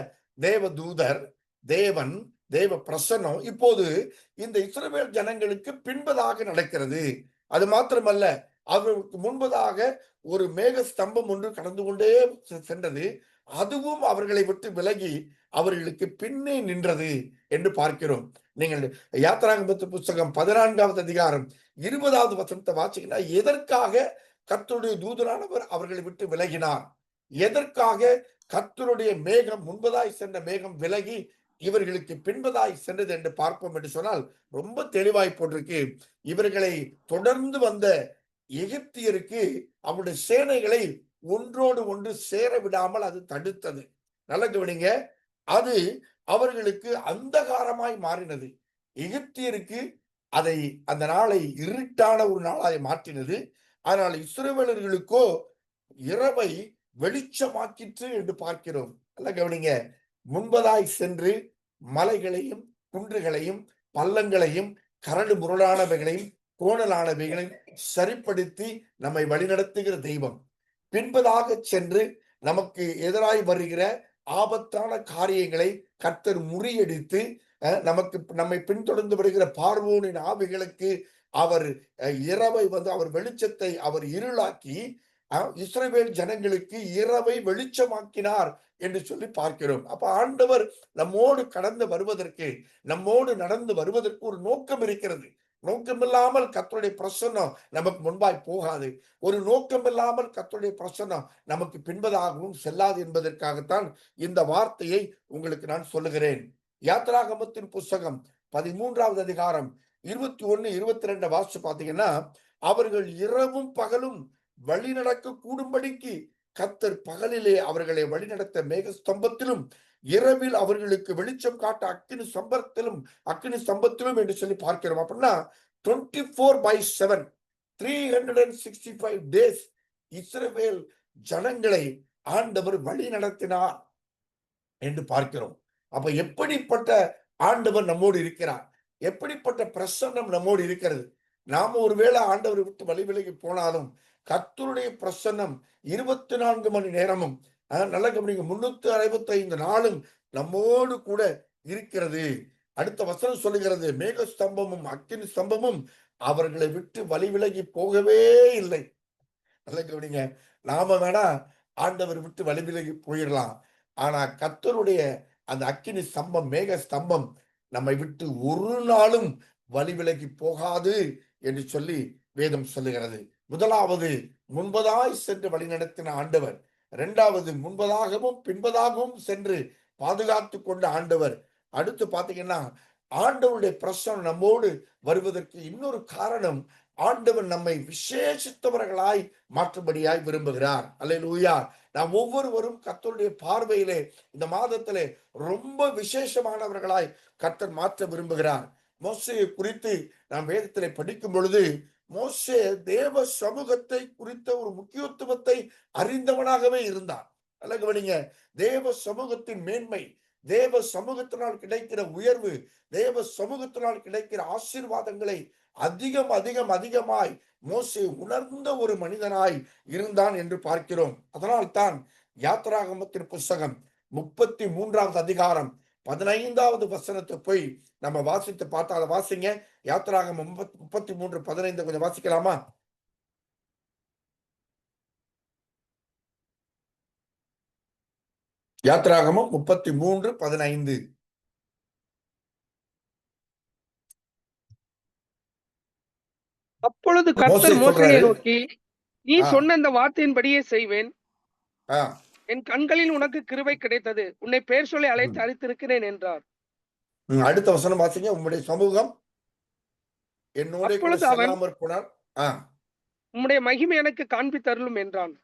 Speaker 2: தேவ தூதர் தேவ பிரசன்னம் இப்போது இந்த இஸ்ரவேல் ஜனங்களுக்கு பின்பதாக நடக்கிறது. அது மாத்திரமல்ல, அவர்களுக்கு முன்பதாக ஒரு மேக ஸ்தம்பம் ஒன்று கடந்து கொண்டே சென்றது. அதுவும் அவர்களை விட்டு விலகி அவர்களுக்கு பின்னே நின்றது என்று பார்க்கிறோம். நீங்கள் யாத்திராகமத்து புஸ்தகம் 14வது அதிகாரம் 20வது வசனத்தை வாசிங்கன்னா, எதற்காக கர்த்தருடைய தூதனானவர் அவர்களை விட்டு விலகினார், எதற்காக கர்த்தருடைய மேகம் முன்பதாய் சென்ற மேகம் விலகி இவர்களுக்கு பின்பதாய் சென்றது என்று பார்ப்போம் என்று சொன்னால் ரொம்ப தெளிவாய் போட்டிருக்கு. இவர்களை தொடர்ந்து வந்த எகிப்தியருக்கு அவருடைய சேனைகளை ஒன்றோடு ஒன்று சேர விடாமல் அது தடுத்தது. நல்ல கவனிங்க. அது அவர்களுக்கு அந்தகாரமாய் மாறினது. எகிப்தியருக்கு அந்த நாளை இருட்டான ஒரு நாளாய் மாற்றினது. ஆனால் இஸ்ரவேலர்களுக்கோ இரவை வெளிச்சமாக்கிற்று என்று பார்க்கிறோம். நல்ல கவனிங்க. முன்பதாய் சென்று மலைகளையும் குன்றுகளையும் பள்ளங்களையும் கரடு முரடானவைகளையும் கோணலானவைகளையும் சரிப்படுத்தி நம்மை வழிநடத்துகிற தெய்வம், பின்பதாக சென்று நமக்கு எதிராய் வருகிற ஆபத்தான காரியங்களை கர்த்தர் முறியடித்து நம்மை பின்தொடர்ந்து வருகிற பார்வோனின் ஆவிகளுக்கு அவர் இரவை அவர் வெளிச்சத்தை அவர் இருளாக்கி இஸ்ரவேல் ஜனங்களுக்கு இரவை வெளிச்சமாக்கினார் என்று சொல்லி பார்க்கிறோம். அப்ப ஆண்டவர் நம்மோடு கடந்து வருவதற்கு, நம்மோடு நடந்து வருவதற்கு ஒரு நோக்கம் இருக்கிறது. நோக்கமில்லாமல் கர்த்தருடைய பிரசன்னம் நமக்கு முன்பாய் போகாது. ஒரு நோக்கமில்லாமல் கர்த்தருடைய பிரசன்னம் நமக்கு பின்பதாகவும் செல்லாது என்பதற்காகத்தான் இந்த வார்த்தையை உங்களுக்கு நான் சொல்லுகிறேன். யாத்திராகமத்தின் புஸ்தகம் 13வது அதிகாரம் 21, 22 வாசிச்சு பார்த்தீங்கன்னா, அவர்கள் இரவும் பகலும் வழி நடக்க கூடும்படிக்கு கர்த்தர் பகலிலே அவர்களை வழிநடத்த மேகஸ்தம்பத்திலும் இரவில் அவர்களுக்கு வெளிச்சம் காட்ட அக்கினி ஸ்தம்பத்திலும் என்று சொல்லி பார்க்கிறோம். அப்படின்னா 24/7 365 டேஸ் இஸ்ரவேல் ஜனங்களை ஆண்டவர் வழி நடத்தினார் என்று பார்க்கிறோம். அப்ப எப்படிப்பட்ட ஆண்டவர் நம்மோடு இருக்கிறார், எப்படிப்பட்ட பிரசன்னம் நம்மோடு இருக்கிறது. நாம ஒருவேளை ஆண்டவரை விட்டு வழி விலகி போனாலும் கர்த்தருடைய பிரசன்னம் 24 மணி நேரமும், நல்ல கவனிங்க, 365 நாளும் நம்மோடு கூட இருக்கிறது. அடுத்த வசனம் சொல்லுகிறது, மேக ஸ்தம்பமும் அக்கினி ஸ்தம்பமும் அவர்களை விட்டு வழி விலகி போகவே இல்லை. நல்ல கவனிங்க. நாம வேணா ஆண்டவர் விட்டு வழி விலகி போயிடலாம். ஆனா கர்த்தருடைய அந்த அக்கினி ஸ்தம்பம், மேக ஸ்தம்பம் நம்மை விட்டு ஒரு நாளும் வழி விலகி போகாது என்று சொல்லி வேதம் சொல்லுகிறது. முதலாவது முன்பதாய் சென்று வழி நடத்தின ஆண்டவர். இரண்டாவது முன்பதாகவும் பின்பதாகவும் சென்று பாதுகாத்து கொண்ட ஆண்டவர். அடுத்து பாத்தீங்கன்னா, ஆண்டவருடைய பிரசன்னம் நம்மோடு வருவதற்கு இன்னொரு காரணம், ஆண்டவர் நம்மை விசேஷித்தவர்களாய் மாற்றும்படியாய் விரும்புகிறார். அல்லேலூயா. நாம் ஒவ்வொருவரும் கர்த்தருடைய பார்வையிலே இந்த மாதத்திலே ரொம்ப விசேஷமானவர்களாய் கர்த்தர் மாற்ற விரும்புகிறார். மோசேயை குறித்து நாம் வேதத்திலே படிக்கும் பொழுது, மோசே தேவ சமூகத்தை குறித்த ஒரு முக்கியத்துவத்தை அறிந்தவனாகவே இருந்தான். நல்ல கவனிங்க. தேவ சமூகத்தின் மேன்மை, தேவ சமூகத்தினால் கிடைக்கிற உயர்வு, தேவ சமூகத்தினால் கிடைக்கிற ஆசீர்வாதங்களை அதிகமாய் மோசே உணர்ந்த ஒரு மனிதனாய் இருந்தான் என்று பார்க்கிறோம். அதனால் தான் யாத்திராகமத்தின் புஸ்தகம் 33வது அதிகாரம் 15வது வசனத்தை போய் நம்ம வாசித்து பார்த்தா, அதை வாசிங்க. யாத்திராகமம் 33:15 கொஞ்சம் வாசிக்கலாமா? யாத்திராகமம் 33:15.
Speaker 6: அப்பொழுது கர்த்தர் மோசேயை நோக்கி, நீ சொன்ன இந்த வார்த்தையின்படியே செய்வேன். என் கண்களில் உனக்கு கிருபை கிடைத்தது, உன்னை பெயர் சொல்லி அழைத்து அழைத்திருக்கிறேன் என்றார்.
Speaker 2: அடுத்த வசனம் வாசிங்க. உம்முடைய சமூகம் என்னோட கூட செல்லாமற் போனால்
Speaker 6: உம்முடைய மகிமை எனக்கு காண்பித்தருளும் என்றான்.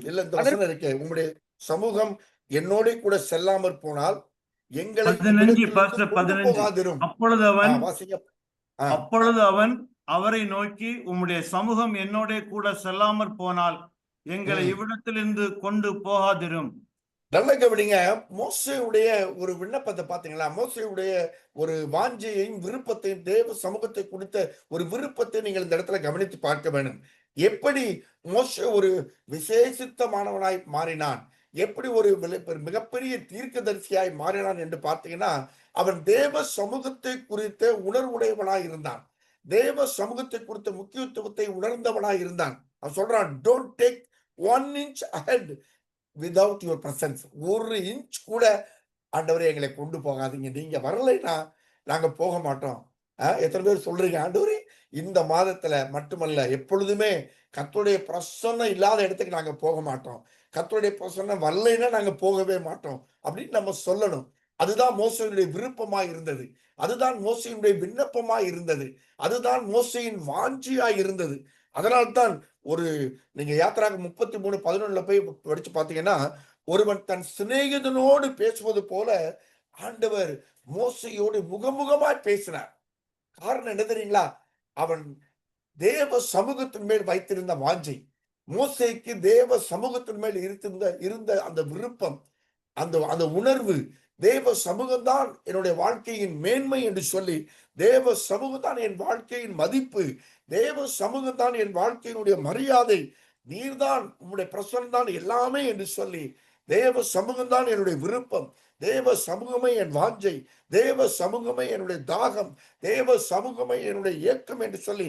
Speaker 2: இல்ல, இந்த வசனம் இருக்கு, உம்முடைய சமூகம் என்னோட கூட செல்லாமற் போனால் எங்களை போகாதிரும்.
Speaker 7: அப்பொழுது அவன்
Speaker 2: வாசிங்க.
Speaker 7: அப்பொழுது அவன் அவரை நோக்கி, உம்முடைய சமூகம் என்னோட கூட செல்லாமற் போனால் எங்களை இவ்விடத்திலிருந்து கொண்டு போகாதிரும்.
Speaker 2: நல்ல கவனிங்க. மோசேயுடைய ஒரு விண்ணப்பத்தை பாத்தீங்களா? மோசேயுடைய ஒரு வாஞ்சையையும் விருப்பத்தையும், தேவ சமூகத்தை குறித்த ஒரு விருப்பத்தை நீங்கள் இந்த இடத்துல கவனித்து பார்க்க வேண்டும். எப்படி மோசே ஒரு விசேஷித்தமானவனாய் மாறினான், எப்படி ஒரு மிகப்பெரிய தீர்க்கதரிசியாய் மாறினான் என்று பார்த்தீங்கன்னா, அவன் தேவ சமூகத்தை குறித்த உணர்வுடையவனாய் இருந்தான். தேவ சமூகத்தை குறித்த முக்கியத்துவத்தை உணர்ந்தவனாய் இருந்தான். அவன் சொல்றான், don't take 1 inch ahead without your presence. 1 inch கூட ஆண்டவரே எங்களை கொண்டு போகாதீங்க, நீங்க வரலைன்னா நாங்க போக மாட்டோம். எத்தனை பேர் சொல்றீங்க, ஆண்டவரே இந்த மாதத்துல மட்டுமல்ல எப்பொழுதுமே கர்த்தருடைய பிரசன்னம் இல்லாத இடத்துக்கு நாங்க போக மாட்டோம், கர்த்தருடைய பிரசன்னம் வரலைன்னா நாங்க போகவே மாட்டோம் அப்படின்னு நம்ம சொல்லணும். அதுதான் மோசேயுடைய விருப்பமாய் இருந்தது, அதுதான் மோசேயுடைய விண்ணப்பமாய் இருந்தது, அதுதான் மோசேயின் வாஞ்சியாய் இருந்தது. அதனால்தான் ஒரு நீங்க யாத்திராகமம் 33:11 போய் படிச்சு பார்த்தீங்கன்னா, ஒருவன் தன் சிநேகிதனோடு பேசுவது போல ஆண்டவர் மோசேயோடு முகமுகமாய் பேசினார். காரணம் என்ன தெரியுங்களா? அவன் தேவ சமூகத்தின் மேல் வைத்திருந்த வாஞ்சை, மோசேக்கு தேவ சமூகத்தின் மேல் இருந்த அந்த விருப்பம், அந்த உணர்வு, தேவ சமூகம்தான் என்னுடைய வாழ்க்கையின் மேன்மை என்று சொல்லி, தேவ சமூகம் தான் என் வாழ்க்கையின் மதிப்பு, தேவ சமூகம் தான் என் வாழ்க்கையினுடைய மரியாதை, நீர்தான் உம்முடைய பிரசன்னம் தான் எல்லாமே என்று சொல்லி, தேவ சமூகம் தான் என்னுடைய விருப்பம், தேவ சமூகமே என் வாஞ்சை, தேவ சமூகமே என்னுடைய தாகம், தேவ சமூகமே என்னுடைய ஏக்கம் என்று சொல்லி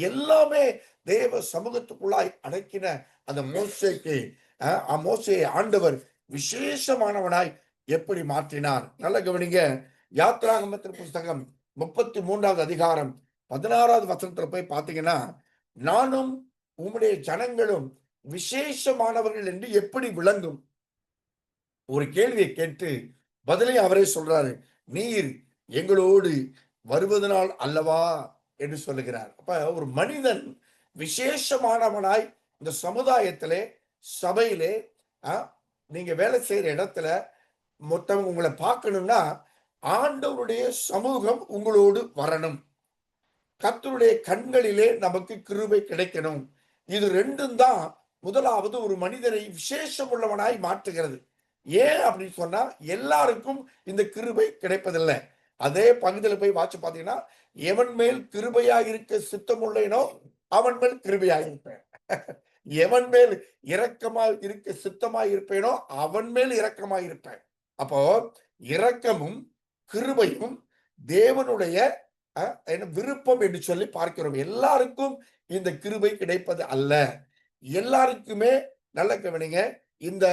Speaker 2: எல்லாமே தேவ சமூகத்துக்குள்ளாய் அடக்கின அந்த மோசேக்கு மோசேயை ஆண்டவர் விசேஷமானவனாய் எப்படி மாற்றினார். நல்ல கவனிங்க. யாத்திராகமத்தின் புஸ்தகம் 33வது அதிகாரம் 16வது வசனத்துல போய் பார்த்தீங்கன்னா, நானும் உம்முடைய ஜனங்களும் விசேஷமானவர்கள் என்று எப்படி விளங்கும்? ஒரு கேள்வியை கேட்டு பதிலை அவரே சொல்றாரு, நீர் எங்களோடு வருவதனால் அல்லவா என்று சொல்லுகிறார். அப்ப ஒரு மனிதன் விசேஷமானவனாய் இந்த சமுதாயத்திலே, சபையிலே, நீங்க வேலை செய்யற இடத்துல மொத்தம் உங்களை பார்க்கணும்னா ஆண்டவருடைய சமூகம் உங்களோடு வரணும், கர்த்தருடைய கண்களிலே நமக்கு கிருபை கிடைக்கணும். இது ரெண்டும் தான் முதலாவது ஒரு மனிதனை விசேஷம் உள்ளவனாய் மாற்றுகிறது. ஏன் அப்படின்னு சொன்னா, எல்லாருக்கும் இந்த கிருபை கிடைப்பதில்லை. அதே பகுதியில் போய் வாட்சி பார்த்தீங்கன்னா, எவன் மேல் கிருபையாக இருக்க சித்தமுள்ளேனோ அவன் மேல் கிருபையாக இருப்பேன், எவன் மேல் இரக்கமாய் இருக்க சித்தமாய் இருப்பேனோ அவன் மேல் இரக்கமாய் இருப்பேன். அப்போ இரக்கமும் கிருபையும் தேவனுடைய விருப்பம் என்று சொல்லி பார்க்கிறோம். எல்லாருக்கும் இந்த கிருபை கிடைப்பது அல்ல, எல்லாருக்குமே நல்ல கவனிங்க, இந்த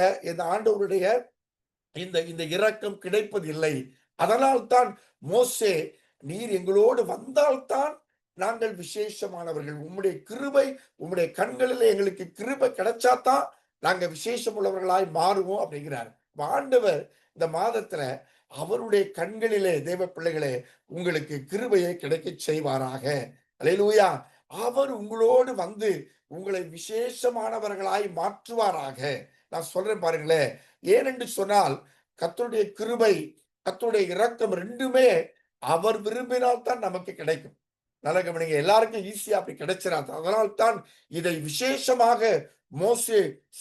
Speaker 2: ஆண்டவருடைய இந்த இரக்கம் கிடைப்பது இல்லை. அதனால்தான் மோசே, நீர் எங்களோடு வந்தால்தான் நாங்கள் விசேஷமானவர்கள், உம்முடைய கிருபை, உம்முடைய கண்களில் எங்களுக்கு கிருபை கிடைச்சாதான் நாங்க விசேஷம் உள்ளவர்களாய் மாறுவோம் அப்படிங்கிறார். ஆண்டவர் இந்த மாதத்துல அவருடைய கண்களிலே, தேவ பிள்ளைகளே, உங்களுக்கு கிருபையை கிடைக்க செய்வாராக. அல்லேலூயா. அவர் உங்களோடு வந்து உங்களை விசேஷமானவர்களாய் மாற்றுவாராக. நான் சொல்றேன் பாருங்களேன். ஏனென்று சொன்னால், கர்த்தருடைய கிருபை, கர்த்தருடைய இரக்கம் ரெண்டுமே அவர் விரும்பினால் தான் நமக்கு கிடைக்கும். நல்ல கவனிங்க, எல்லாருக்கும் ஈஸியா அப்படி கிடைச்சிடாது. அதனால்தான் இதை விசேஷமாக மோசே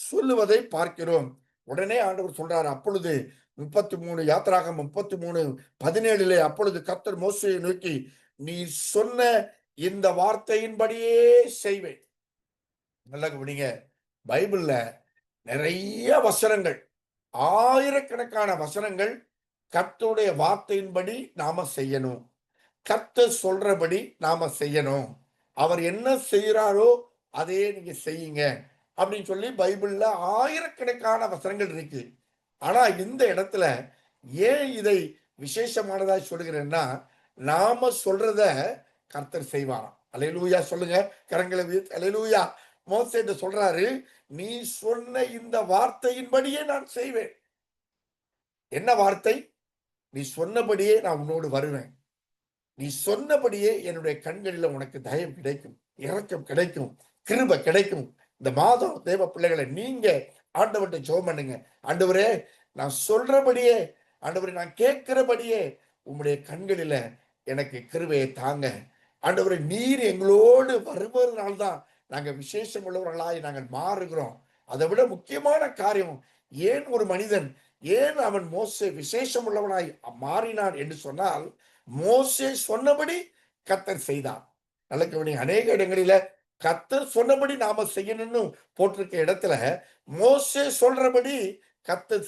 Speaker 2: சொல்லுவதை பார்க்கிறோம். உடனே ஆண்டவர் சொல்றாரு, அப்பொழுது 33 யாத்திராகமம் 33:17 அப்பொழுது கர்த்தர் மோசேயை நோக்கி, நீ சொன்ன இந்த வார்த்தையின்படியே செய்வேன். நல்ல கவனிங்க, பைபிள்ல நிறைய வசனங்கள், ஆயிரக்கணக்கான வசனங்கள் கர்த்தருடைய வார்த்தையின்படி நாம செய்யணும், கர்த்தர் சொல்றபடி நாம செய்யணும், அவர் என்ன செய்யறாரோ அதே நீங்க செய்யுங்க அப்படின்னு சொல்லி பைபிள்ல ஆயிரக்கணக்கான வசனங்கள் இருக்கு. ஆனா இந்த இடத்துல ஏன் இதை விசேஷமானதா சொல்லுகிறேன்னா, நாம சொல்றத கர்த்தர் செய்வாராம். அல்லேலூயா சொல்லுங்க, கரங்களை உயர்த்தி அல்லேலூயா. மோசே சொல்றாரு, நீ சொன்ன இந்த வார்த்தையின்படியே நான் செய்வேன். என்ன வார்த்தை? நீ சொன்னபடியே நான் உன்னோடு வருவேன், நீ சொன்னபடியே என்னுடைய கண்களில் உனக்கு தயவு கிடைக்கும், இரக்கம் கிடைக்கும், கிருபை கிடைக்கும். இந்த மாதம் தேவ பிள்ளைகளை நீங்க ஆண்டவர்கிட்ட ஜெபம் பண்ணுங்க. ஆண்டவரே, நான் சொல்றபடியே, ஆண்டவரே நான் கேட்கிறபடியே உம்முடைய கண்களில எனக்கு கிருபையை தாங்க, ஆண்டவரே நீர் எங்களோடு வருவதனால்தான் நாங்கள் விசேஷம் உள்ளவர்களாய் நாங்கள் மாறுகிறோம். அதை விட முக்கியமான காரியம், ஏன் ஒரு மனிதன் ஏன் அவன் மோசே விசேஷம் உள்ளவனாய் மாறினான் என்று சொன்னால், மோசே சொன்னபடி கர்த்தர் செய்தார். நல்ல கவனி, அநேக இடங்களில கர்த்தர் சொன்னபடி நாம செய்யணும்னு போட்டிருக்க இடத்துல மோசே சொல்றபடி கர்த்தர்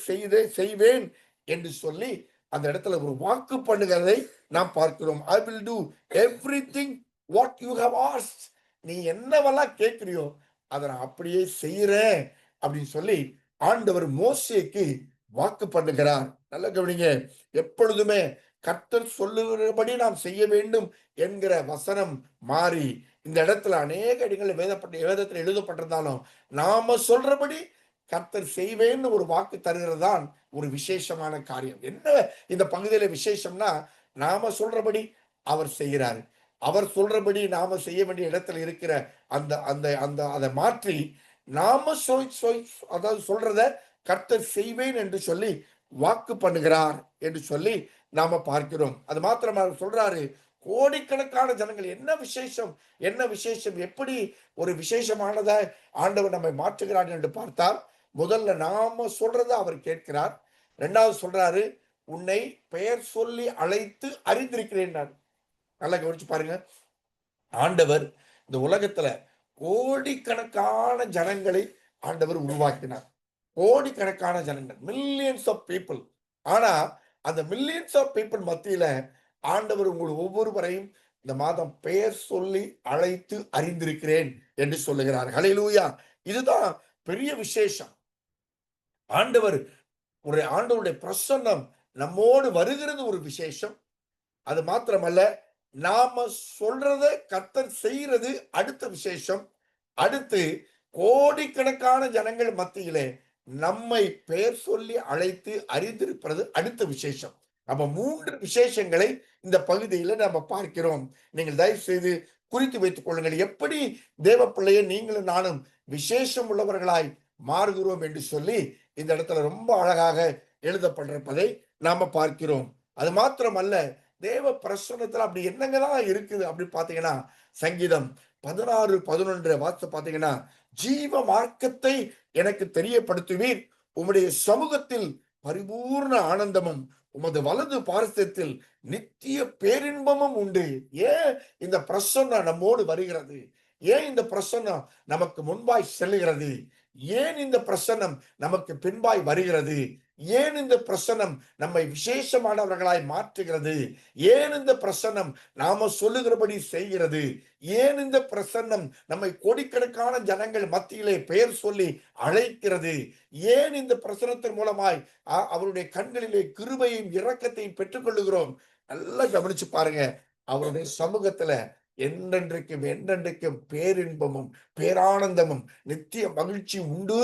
Speaker 2: செய்வேன் என்று சொல்லி அந்த இடத்துல ஒரு வாக்கு பண்ணுகிறதை நாம் பார்க்கிறோம். I will do everything what you have asked. நீ என்னவெல்லாம் கேட்கிறியோ அதை நான் அப்படியே செய்யறேன் அப்படின்னு சொல்லி ஆண்டவர் மோசேக்கு வாக்கு பண்ணுகிறார். நல்ல கவனிங்க, எப்பொழுதுமே கர்த்தர் சொல்லுகிறபடி நாம் செய்ய வேண்டும் என்கிற வசனம் மாறி இந்த இடத்துல அநேக இடங்களில் வேதத்தில் எழுதப்பட்டிருந்தாலும் நாம சொல்றபடி கர்த்தர் செய்வேன்னு ஒரு வாக்கு தருகிறதான் ஒரு விசேஷமான காரியம். என்ன இந்த பகுதியில விசேஷம்னா, நாம சொல்றபடி அவர் செய்கிறார். அவர் சொல்றபடி நாம செய்ய வேண்டிய இடத்துல இருக்கிற அந்த அந்த அந்த அதை மாற்றி நாம அதாவது சொல்றத கர்த்தர் செய்வேன் என்று சொல்லி வாக்கு பண்ணுகிறார் என்று சொல்லி நாம பார்க்கிறோம். அது மாத்திரமா சொல்றாரு, கோடிக்கணக்கான ஜனங்கள். என்ன விசேஷம், என்ன விசேஷம், எப்படி ஒரு விசேஷமானதை ஆண்டவர் நம்மை மாற்றுகிறார் என்று பார்த்தால், முதல்ல நாம சொல்றத அவர் கேட்கிறார். ரெண்டாவது சொல்றாரு, உன்னை பெயர் சொல்லி அழைத்து அறிந்திருக்கிறேன். நல்லா கவனிச்சு பாருங்க, ஆண்டவர் இந்த உலகத்துல கோடிக்கணக்கான ஜனங்களை ஆண்டவர் உருவாக்கினார். கோடிக்கணக்கான ஜனங்கள், மில்லியன்ஸ் ஆஃப் பீப்புள். ஆனா அந்த மில்லியன்ஸ் ஆஃப் பீப்புள் மத்தியில ஆண்டவர் உங்கள் ஒவ்வொருவரையும் இந்த மாதம் பெயர் சொல்லி அழைத்து அறிந்திருக்கிறேன் என்று சொல்லுகிறார். ஹல்லேலூயா. இதுதான் பெரிய விசேஷம். ஆண்டவருடைய பிரசன்னம் நம்மோடு வருகிறது ஒரு விசேஷம். அது மாத்திரமல்ல, நாம சொல்றத கர்த்தர் செய்யறது அடுத்த விசேஷம். அடுத்து கோடிக்கணக்கான ஜனங்கள் மத்தியிலே நம்மை பெயர் சொல்லி அழைத்து அறிந்திருப்பது அடுத்த விசேஷம். அப்ப 3 விசேஷங்களை இந்த பகுதியில நம்ம பார்க்கிறோம். நீங்கள் தயவு செய்து குறித்து வைத்துக் கொள்ளுங்கள். எப்படி தேவ பிள்ளையை நீங்களும் நானும் விசேஷம் உள்ளவர்களாய் மாறுகிறோம் என்று சொல்லி இந்த இடத்துல ரொம்ப அழகாக எழுதப்பட்டிருப்பதை நாம பார்க்கிறோம். அது மாத்திரமல்ல, தேவ பிரசன்னத்துல அப்படி என்னங்கதான் இருக்குது அப்படி பாத்தீங்கன்னா, சங்கீதம் 16:11 வார்த்தை பாத்தீங்கன்னா, ஜீவ மார்க்கத்தை எனக்கு தெரியப்படுத்துவீர், உம்முடைய சமூகத்தில் பரிபூர்ண ஆனந்தமும் உமது வலது பார்சத்தில் நித்திய பேரின்பமும் உண்டு. ஏன் இந்த பிரசன்னம் நம்மோடு வருகிறது? ஏன் இந்த பிரசன்னம் நமக்கு முன்பாய் செல்லுகிறது? ஏன் இந்த பிரசன்னம் நமக்கு பின்பாய் வருகிறது? ஏன் இந்த பிரசன்னம் நம்மை விசேஷமானவர்களாய் மாற்றுகிறது? ஏன் இந்த பிரசன்னம் நாம சொல்லுகிறபடி செய்கிறது? ஏன் இந்த பிரசன்னம் நம்மை கோடிக்கணக்கான ஜனங்கள் மத்தியிலே பெயர் சொல்லி அழைக்கிறது? ஏன் இந்த பிரசன்னத்தின் மூலமாய் அவருடைய கண்களிலே கிருபையும் இரக்கத்தையும் பெற்றுக்கொள்ளுகிறோம்? நல்லா கவனிச்சு பாருங்க. அவருடைய சமூகத்துல என்றென்றைக்கும் பேரின்பமும் பேரானந்தமும் நித்திய மகிழ்ச்சி உண்டு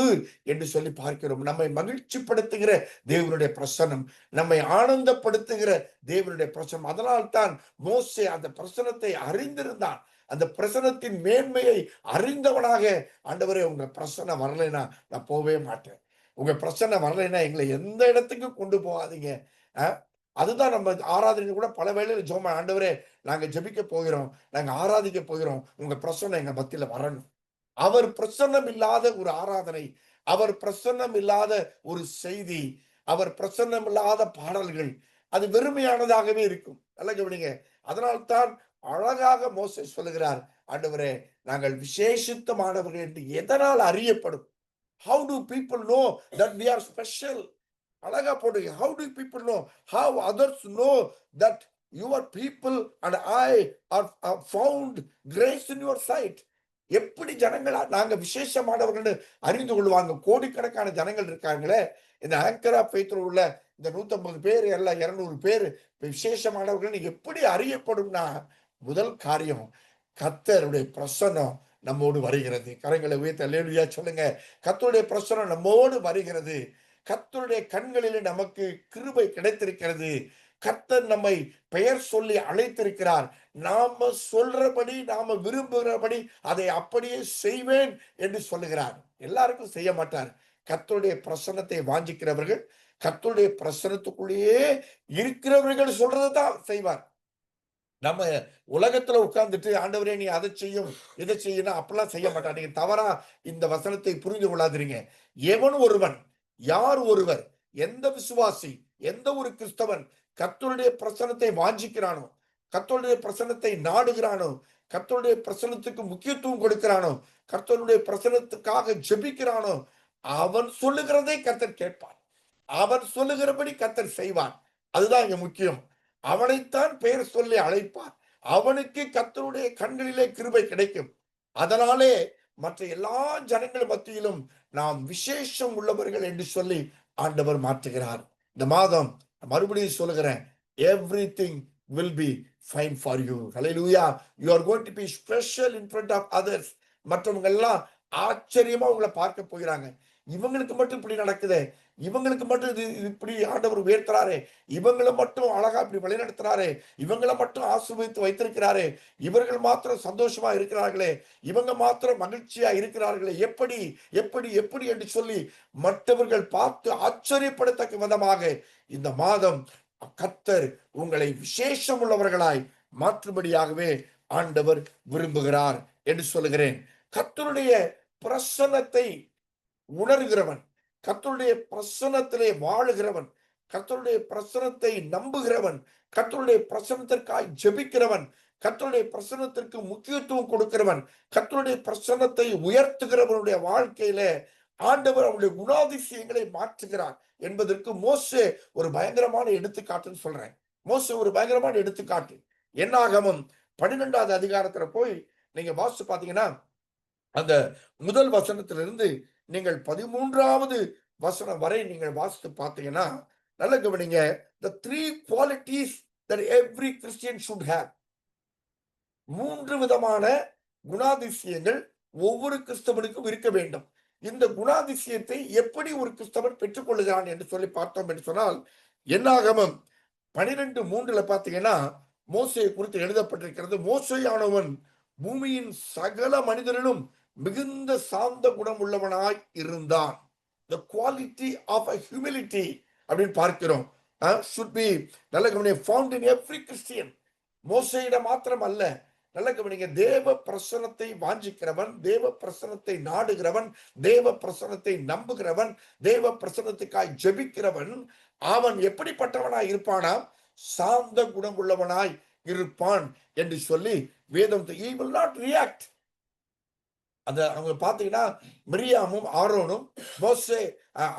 Speaker 2: என்று சொல்லி பார்க்கிறோம். நம்மை மகிழ்ச்சிப்படுத்துகிற தேவனுடைய பிரசன்னம், நம்மை ஆனந்தப்படுத்துகிற தேவனுடைய பிரசன்னம். அதனால்தான் மோசே அந்த பிரசன்னத்தை அறிந்திருந்தான். அந்த பிரசன்னத்தின் மேன்மையை அறிந்தவனாக, ஆண்டவரே உங்க பிரசன்னம் வரலைன்னா நான் போவே மாட்டேன், உங்க பிரசன்னம் வரலைன்னா எங்களை எந்த இடத்துக்கு கொண்டு போகாதீங்க. அதுதான் நம்ம ஆராதனை கூட பல வேளையில ஜெபம், ஆண்டவரே நாங்க ஜெபிக்க போகிறோம், நாங்க ஆராதிக்க போகிறோம், உங்க பிரசன்னம் எங்க மத்தியில வரணும். அவர் பிரசன்னம் இல்லாத ஒரு ஆராதனை, அவர் பிரசன்னம் இல்லாத ஒரு செய்தி, அவர் பிரசன்னம் இல்லாத பாடல்கள் அது வெறுமையானதாகவே இருக்கும். நல்ல கவனிங்க. அதனால்தான் அழகாக மோசே சொல்லுகிறார், ஆண்டவரே நாங்கள் விசேஷித்தமானவர்கள் என்று எதனால் அறியப்படும்? How do people know that we are special? அழகா போடுங்க. How do people know? How others know that your people and I are found grace in your sight? எப்படி ஜனங்களா நாங்க விசேஷமானவர்கள் அறிந்து கொள்வாங்க? கோடிக்கணக்கான ஜனங்கள் இருக்காங்களே. இந்த ஆங்கர் ஆஃப் ஃபெய்த்ல உள்ள இந்த 150 பேர் எல்லாம் 200 பேர் விசேஷமானவர்கள் எப்படி அறியப்படும்னா, முதல் காரியம் கர்த்தருடைய பிரசன்னம் நம்மோடு வருகிறது. கரங்களை உயர்த்தி அல்லேலூயா சொல்லுங்க. கர்த்தருடைய பிரசன்னம் நம்மோடு வருகிறது. கர்த்தருடைய கண்களிலே நமக்கு கிருபை கிடைத்திருக்கிறது. கர்த்தர் நம்மை பெயர் சொல்லி அழைத்திருக்கிறார். நாம சொல்றபடி, நாம விரும்புகிறபடி அதை அப்படியே செய்வேன் என்று சொல்லுகிறார். எல்லாருக்கும் செய்ய மாட்டார். கர்த்தருடைய பிரசன்னத்தை வாஞ்சிக்கிறவர்கள், கர்த்தருடைய பிரசன்னத்துக்குள்ளேயே இருக்கிறவர்கள் சொல்றதை தான் செய்வார். நம்ம உலகத்துல உட்கார்ந்துட்டு ஆண்டவரே நீ அதை செய்யும் இதை செய்யணும் அப்படிலாம் செய்ய மாட்டான். நீங்க தவறா இந்த வசனத்தை புரிந்து கொள்ளாதீங்க. எவன் ஒருவன், யார் ஒருவர், எந்த விசுவாசி, எந்த ஒரு கிறிஸ்தவன் கர்த்தருடைய பிரசன்னத்தை வாஞ்சிக்கிறானோ, கர்த்தருடைய பிரசன்னத்தை நாடுகிறானோ, கர்த்தருடைய பிரசன்னத்துக்கு முக்கியத்துவம் கொடுக்கிறானோ, கர்த்தருடைய பிரசன்னத்துக்காக ஜெபிக்கிறானோ, அவன் சொல்லுகிறதை கர்த்தர் கேட்பான். அவன் சொல்லுகிறபடி கர்த்தர் செய்வான். அதுதான் இங்க முக்கியம். அவனைத்தான் பெயர் சொல்லி அழைப்பார். அவனுக்கு கர்த்தருடைய கண்களிலே கிருபை கிடைக்கும். அதனாலே மற்ற எல்லா ஜனங்கள் மத்தியிலும் நாம் விசேஷம் உள்ளவர்கள் என்று சொல்லி ஆண்டவர் மாற்றுகிறார். இந்த மாதம் மறுபடியும் சொல்லுகிறேன், everything will be fine for you. Hallelujah. You are going to be special in front of others. மற்றவங்க எல்லாம் ஆச்சரியமா உங்களை பார்க்க போகிறாங்க. இவங்களுக்கு மட்டும் இப்படி நடக்குது, இவங்களுக்கு மட்டும் இது இப்படி ஆண்டவர் உயர்த்துறாரு, இவங்களை மட்டும் அழகா இப்படி வழிநடத்துறாரு, இவங்களை மட்டும் ஆசீர்வதித்து வைத்திருக்கிறாரு, இவர்கள் மாத்திரம் சந்தோஷமா இருக்கிறார்களே, இவங்க மாத்திரம் மகிழ்ச்சியா இருக்கிறார்களே, எப்படி எப்படி எப்படி என்று சொல்லி மற்றவர்கள் பார்த்து ஆச்சரியப்படத்தக்க விதமாக இந்த மாதம் கர்த்தர் உங்களை விசேஷம் உள்ளவர்களாய் மாற்றும்படியாகவே ஆண்டவர் விரும்புகிறார் என்று சொல்லுகிறேன். கர்த்தருடைய பிரசன்னத்தை உணர்கிறவன், கர்த்தருடைய பிரசன்னத்திலே வாழுகிறவன், கர்த்தருடைய பிரசன்னத்தை நம்புகிறவன், கர்த்தருடைய பிரசன்னத்திற்காய் ஜெபிக்கிறவன், கர்த்தருடைய பிரசன்னத்திற்கு முக்கியத்துவம் கொடுக்கிறவன், கர்த்தருடைய பிரசன்னத்தை உயர்த்துகிறவனுடைய வாழ்க்கையில ஆண்டவர் அவருடைய குணாதிசயங்களை மாற்றுகிறார் என்பதற்கு மோசே ஒரு பயங்கரமான எடுத்துக்காட்டுன்னு சொல்றேன். மோசே ஒரு பயங்கரமான எடுத்துக்காட்டு. என்னாகமம் 12வது அதிகாரத்துல போய் நீங்க வாசிச்சு பாத்தீங்கன்னா, அந்த முதல் வசனத்திலிருந்து நீங்கள் 13வது வசனம் வரை நீங்கள் வாசித்து பார்த்தீங்கன்னா, நல்ல கவனிங்க. the 3 qualities that every Christian should have. 3 விதமான குணாதிசயங்கள் ஒவ்வொரு கிறிஸ்தவனுக்கும் இருக்க வேண்டும். இந்த குணாதிசயத்தை எப்படி ஒரு கிறிஸ்தவன் பெற்றுக்கொள்கிறான் என்று சொல்லி பார்த்தோம் என்று சொன்னால், என்னாகமம் 12:3 பார்த்தீங்கன்னா மோசேயை குறித்து எழுதப்பட்டிருக்கிறது. மோசேயானவன் பூமியின் சகல மனிதரிலும் மிகுந்த சாந்த குணம் உள்ளவனாய் இருந்தான். the quality of a humility அப்படின்னு பார்க்கிறோம். should be நல்ல கவனிங்க, found in every Christian. மோசேயிடம் மாத்திரம் அல்ல, நல்ல கவனிங்க, தேவ பிரசன்னத்தை வாஞ்சிக்கிறவன், தேவ பிரசன்னத்தை நாடுகிறவன், தேவ பிரசன்னத்தை நம்புகிறவன், தேவ பிரசன்னத்துக்காய் ஜெபிக்கிறவன், அவன் எப்படிப்பட்டவனாய் இருப்பானா? சாந்த குணம் உள்ளவனாய் இருப்பான் என்று சொல்லி வேதம். he will not react. அந்த அவங்க பாத்தீங்கன்னா மிரியாமும் ஆரோனும், மோசே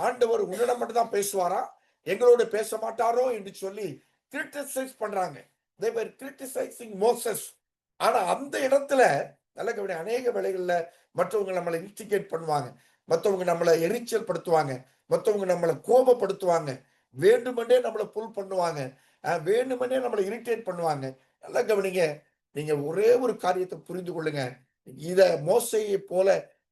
Speaker 2: ஆண்டவர் உன்னிடம் மட்டும் தான் பேசுவாரா, எங்களோட பேச மாட்டாரோ என்று சொல்லி கிரிட்டிசைஸ் பண்றாங்க. they were criticizing Moses. ஆனா அந்த இடத்துல நல்ல கவனி, அநேக வேளைகள்ல மற்றவங்க நம்மளை இன்ஸ்டிகேட் பண்ணுவாங்க, மற்றவங்க நம்மளை எரிச்சல் படுத்துவாங்க, மற்றவங்க நம்மளை கோபப்படுத்துவாங்க, வேண்டுமென்றே நம்மளை புல் பண்ணுவாங்க, வேண்டுமென்றே நம்மளை இரிட்டேட் பண்ணுவாங்க. நல்லா கவனிங்க, நீங்க ஒரே ஒரு காரியத்தை புரிந்து கொள்ளுங்க, இத மோசையை போல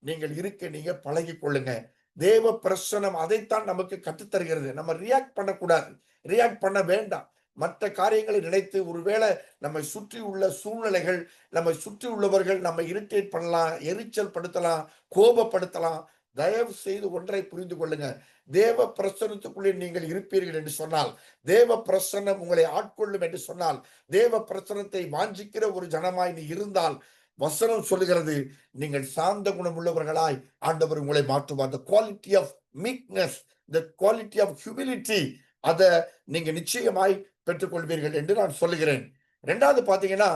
Speaker 2: நீங்கள் இருக்க நீங்க பழகி கொள்ளுங்க. தேவ பிரசன்னம் அதைத்தான் நமக்கு கற்றுத்தருகிறது. நம்ம ரியாக்ட் பண்ணக்கூடாது, ரியாக்ட் பண்ண வேண்டாம். மற்ற காரியங்களை நினைத்து ஒருவேளை நம்மை சுற்றி உள்ள சூழ்நிலைகள், நம்மை சுற்றி உள்ளவர்கள் நம்ம இரிட்டேட் பண்ணலாம், எரிச்சல் படுத்தலாம், கோபப்படுத்தலாம். தயவு செய்து ஒன்றை புரிந்து கொள்ளுங்க, தேவ பிரசன்னத்துக்குள்ளே நீங்கள் இருப்பீர்கள் என்று சொன்னால், தேவ பிரசன்னம் உங்களை ஆட்கொள்ளும் என்று சொன்னால், தேவ பிரசன்னத்தை வாஞ்சிக்கிற ஒரு ஜனமாய் நீ இருந்தால், வசனம் சொல்லுகிறது, நீங்கள் சாந்த குணம் உள்ளவர்களாய் ஆண்டவர் உங்களை மாற்றுவார். the quality of meekness, the quality of humility, அதை நீங்க நிச்சயமாய் பெற்றுக்கொள்வீர்கள் என்று நான் சொல்லுகிறேன். ரெண்டாவது பாத்தீங்கன்னா,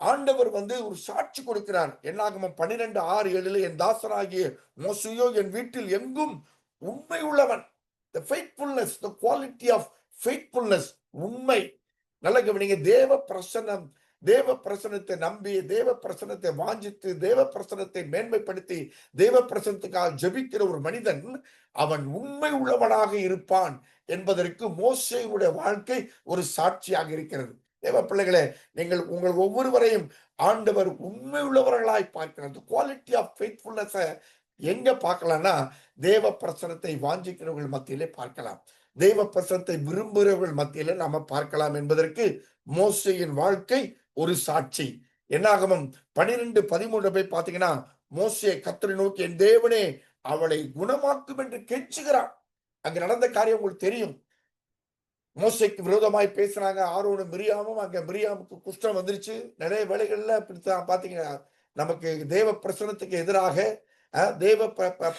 Speaker 2: ஆண்டவர் ஒரு சாட்சி கொடுக்கிறார். என்னாகமம் 12:6-7 என் தாசனாகிய மோசேயோ என் வீட்டில் எங்கும் உண்மை உள்ளவன். the faithfulness, the quality of faithfulness, உண்மை. நல்ல கவனிங்க, தேவ பிரசன்னம், தேவ பிரசன்னத்தை நம்பி, தேவ பிரசன்னத்தை வாஞ்சித்து, தேவ பிரசன்னத்தை மேன்மைப்படுத்தி, தேவ பிரசன்னத்துக்காக ஜெபிக்கிற ஒரு மனிதன் அவன் உண்மை உள்ளவனாக இருப்பான் என்பதற்கு மோசேயுடைய வாழ்க்கை ஒரு சாட்சியாக இருக்கிறது. தேவ பிள்ளைகளே, நீங்கள் உங்கள் ஒவ்வொருவரையும் ஆண்டவர் உண்மை உள்ளவர்களாய் பார்க்கிறார். குவாலிட்டி ஆஃப் ஃபெய்த்ஃபுல்னஸ் எங்க பார்க்கலாம்னா, தேவ பிரசன்னத்தை வாஞ்சிக்கிறவர்கள் மத்தியிலே பார்க்கலாம், தேவ பிரசன்னத்தை விரும்புகிறவர்கள் மத்தியிலே நாம பார்க்கலாம் என்பதற்கு மோசேயின் வாழ்க்கை ஒரு சாட்சி. என்னாகமம் 12:13 போய் பாத்தீங்கன்னா, மோசே கர்த்தரை நோக்கி, என் தேவனே அவளை குணமாக்கும் என்று கெஞ்சுகிறான். அங்க நடந்த காரியம் உங்களுக்கு தெரியும். மோசைக்கு விரோதமாய் பேசுறாங்க. ஆரோனும் மிரியாமும். அங்க மிரியாமுக்கு குஷ்டம் வந்துருச்சு. நிறைய வேளைகள்ல இப்படித்தான் பாத்தீங்கன்னா, நமக்கு தேவ பிரசனத்துக்கு எதிராக தேவ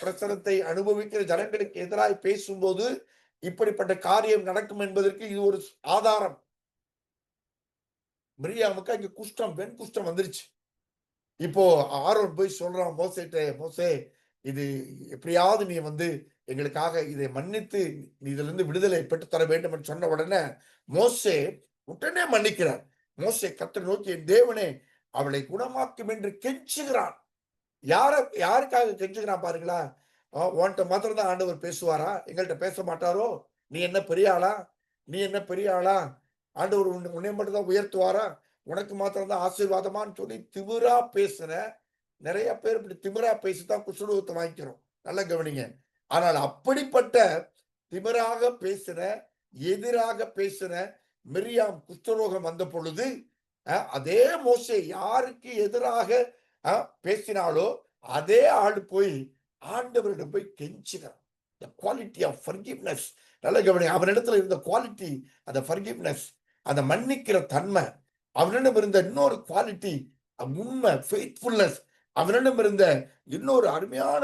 Speaker 2: பிரசனத்தை அனுபவிக்கிற ஜனங்களுக்கு எதிராக பேசும்போது இப்படிப்பட்ட காரியம் நடக்கும் என்பதற்கு இது ஒரு ஆதாரம். மிரியாமுக்கு அங்க குஷ்டம், வெண் குஷ்டம் வந்துருச்சு. இப்போ ஆரோன் போய் சொல்றான் மோசேட்ட, மோசே இது எப்படியாவது நீ வந்து எங்களுக்காக இதை மன்னித்து நீ இதுல இருந்து விடுதலை பெற்று தர வேண்டும் என்று சொன்ன உடனே மோசே உடனே மன்னிக்கிறார். மோசே கர்த்தரை நோக்கி, என் தேவனே அவளை குணமாக்கும் என்று கெஞ்சுகிறான். யாருக்காக கெஞ்சுகிறான் பாருங்களா? உன்கிட்ட மாத்திரம் தான் ஆண்டவர் பேசுவாரா? எங்கள்கிட்ட பேச மாட்டாரோ? நீ என்ன பெரிய ஆளா? நீ என்ன பெரிய ஆளா? ஆண்டவர் உன்னை மட்டும் தான் உயர்த்துவாரா? உனக்கு மாத்திரம் தான் ஆசீர்வாதமான்னு சொல்லி திமிரா பேசுற நிறைய பேர் இப்படி திமிரா பேசிதான் குஷ்டரோகத்தை வாங்கிக்கிறோம். நல்லா கவனிங்க. ஆனால் அப்படிப்பட்ட திமிராக பேசுற, எதிராக பேசுற மிரியாம் குஷ்டரோகம் வந்த பொழுது அதே மோசே யாருக்கு எதிராக பேசினாலோ அதே ஆள் போய் ஆண்டவரிடம் போய் கெஞ்சுகிறான். The quality of forgiveness. நல்ல கவனி. அவனிடத்துல இருந்த குவாலிட்டி, அந்த forgiveness, அந்த மன்னிக்கிற தன்மை. அவனிடம் இருந்த இன்னொரு குவாலிட்டி உண்மை, ஃபெய்த்ஃபுல்னஸ். அவனிடம் இருந்த இன்னொரு அருமையான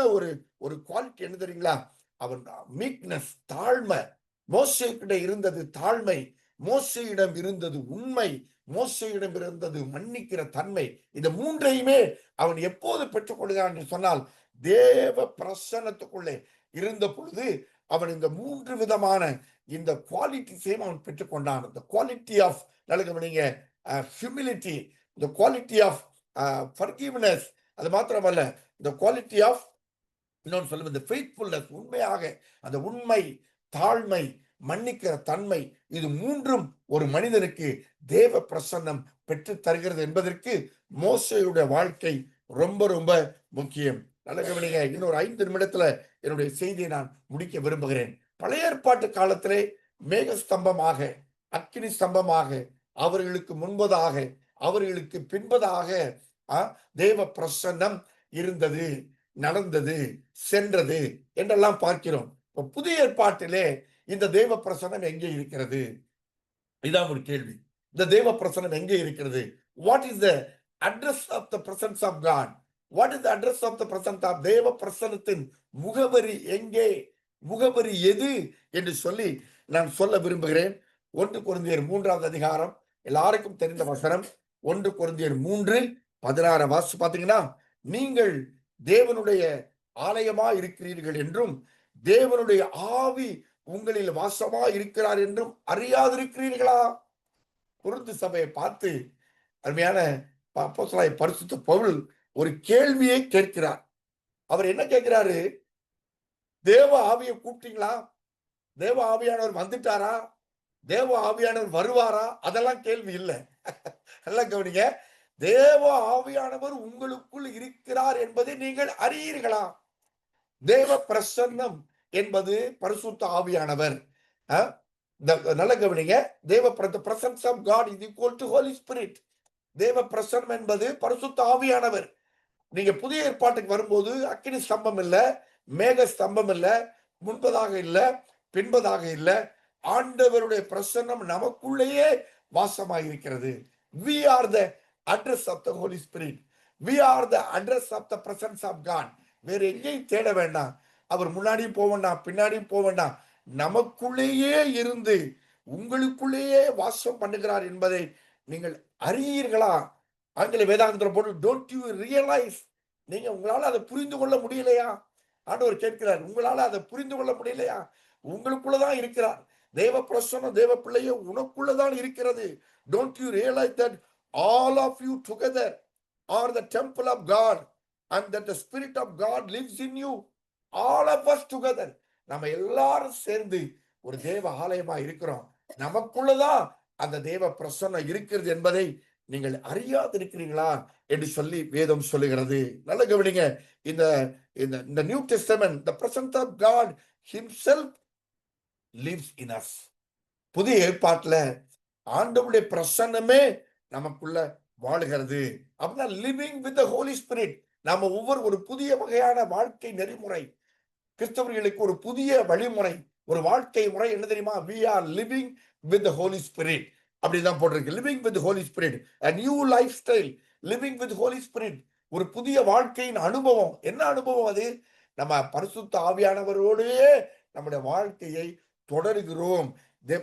Speaker 2: ஒரு குவாலிட்டி என்ன தெரியுங்களா? அவன் மீக்னஸ், தாழ்மை. மோசேயிடம் இருந்தது தாழ்மை, மோசேயிடம் இருந்தது உண்மை, மோசேயிடம் இருந்தது மன்னிக்கிற தன்மை. இந்த மூன்றையுமே அவன் எப்போது பெற்றுக்கொள்கிறான் என்று சொன்னால், தேவ பிரசன்னத்துக்குள்ளே இருந்த பொழுது அவன் இந்த மூன்று விதமான இந்த குவாலிட்டிஸையும் அவன் பெற்றுக்கொண்டான். இந்த குவாலிட்டி ஆஃப் நல்ல ஹியூமிலிட்டி, இந்த குவாலிட்டி ஆஃப் ஃபர்கிவ்னஸ், அது மாத்திரமல்ல இந்த குவாலிட்டி ஆஃப் இன்னொன்று சொல்லுவது இந்த ஃபெய்த்ஃபுல்னஸ், உண்மையாக அந்த உண்மை, தாழ்மை, மன்னிக்கிற தன்மை. இது மூன்றும் ஒரு மனிதனுக்கு தேவ பிரசன்னம் பெற்று தருகிறது என்பதற்கு மோசேயுடைய வாழ்க்கை ரொம்ப ரொம்ப முக்கியம். நல்ல கவனிங்க. இன்னொரு 5 நிமிடத்துல என்னுடைய செய்தியை நான் முடிக்க விரும்புகிறேன். பழைய ஏற்பாட்டு காலத்திலே மேக ஸ்தம்பமாக, அக்கினி ஸ்தம்பமாக, அவர்களுக்கு முன்பதாக அவர்களுக்கு பின்பதாக தேவ பிரசன்னம் இருந்தது, நடந்தது, சென்றது என்றெல்லாம் பார்க்கிறோம். இப்ப புதிய ஏற்பாட்டிலே இந்த தேவ பிரசன்னம் எங்கே இருக்கிறது? இதான் ஒரு கேள்வி. இந்த தேவ பிரசன்னம் எங்கே இருக்கிறது? What is the address of the presence of God? What is the address of the presence of தேவ பிரசன்னத்தின் முகவரி எங்கே, முகவரி எது என்று சொல்லி நான் சொல்ல விரும்புகிறேன். 1 கொரிந்தியர் 3வது அதிகாரம், எல்லாருக்கும் தெரிந்த வசனம். 1 கொரிந்தியர் 3:16 வாசி பார்த்தீங்கன்னா, நீங்கள் தேவனுடைய ஆலயமா இருக்கிறீர்கள் என்றும் தேவனுடைய ஆவி உங்களில் வாசமா இருக்கிறார் என்றும் அறியாதிருக்கிறீர்களா? கொரிந்து சபையை பார்த்து அருமையான அப்போஸ்தலனாகிய பரிசுத்த பவுல் ஒரு கேள்வியை கேட்கிறார். அவர் என்ன கேட்கிறாரு? தேவ ஆவியை கூப்பிட்டீங்களா? தேவ ஆவியானவர் வந்துட்டாரா? தேவ ஆவியானவர் வருவாரா? அதெல்லாம் கேள்வி இல்லை. எல்லாம் கவனிங்க. தேவ ஆவியானவர் உங்களுக்குள் இருக்கிறார் என்பதை நீங்கள் அறியீர்களா? தேவ பிரசன்னம் என்பது பரிசுத்த ஆவியானவர். நல்ல கவனிங்க. தேவ presence of God is equal to holy spirit. தேவ பிரசன்னம் என்பது பரிசுத்த ஆவியானவர். நீங்க புதிய ஏற்பாட்டுக்கு வரும்போது அக்கினி ஸ்தம்பம் இல்ல, மேக ஸ்தம்பம் இல்ல, முன்பதாக இல்ல, பின்பதாக இல்ல. ஆண்டவருடைய பிரசன்னம் நமக்குள்ளேயே வாசமாக இருக்கிறது. We are the address of the Holy Spirit. We are the address of the presence of God. வேற எங்கேயும் தேட வேண்டாம். அவர் முன்னாடியும் போக வேண்டாம், பின்னாடியும் போக வேண்டாம். நமக்குள்ளேயே இருந்து உங்களுக்குள்ளேயே வாசம் பண்ணுகிறார் என்பதை நீங்கள் அறியீர்களா? ஆங்கில வேதாந்தத்தில் போட்டு டோன்ட் யூ ரியலைஸ். நீங்க உங்களால அதை புரிந்து கொள்ள முடியலையா? ஆண்டவர் கேட்கிறார், உங்களால அதை புரிந்து கொள்ள முடியலையா? உங்களுக்குள்ளதான் இருக்கிறார். தேவ பிரசன்னம், தேவ பிள்ளையே உனக்குள்ளதான் இருக்கிறது. Don't you realize that all of you together are the temple of God and that the Spirit of God lives in you? All of us together. நம்ம எல்லாரும் சேர்ந்து ஒரு தேவ ஆலயமா இருக்கிறோம். நமக்குள்ளதான் அந்த தேவ பிரசன்னம் இருக்கிறது என்பதை நீங்கள் அறியாதிருக்கிறீங்களா என்று சொல்லி வேதம் சொல்லுகிறது. நல்ல கவனிங்க. இந்த new testament, the presence of God himself lives in us. புதிய ஏற்பாட்டுல ஆண்டவருடைய பிரசன்னமே நமக்குள்ள வாழுகிறது. அப்படின்னா living with the holy spirit. நாம ஒவ்வொரு ஒரு புதிய வகையான வாழ்க்கை நெறிமுறை, கிறிஸ்தவர்களுக்கு ஒரு புதிய வழிமுறை, ஒரு வாழ்க்கை முறை என்ன தெரியுமா? we are living with the Holy Spirit. அப்படிதான் போட்டிருக்கு. Living with holy spirit, a new lifestyle, living with holy spirit, ஒரு புதிய வாழ்க்கையின் அனுபவம். என்ன அனுபவம் அது? நம்ம பரிசுத்த ஆவியானவரோடே நம்முடைய வாழ்க்கையை தொடருகிறோம்.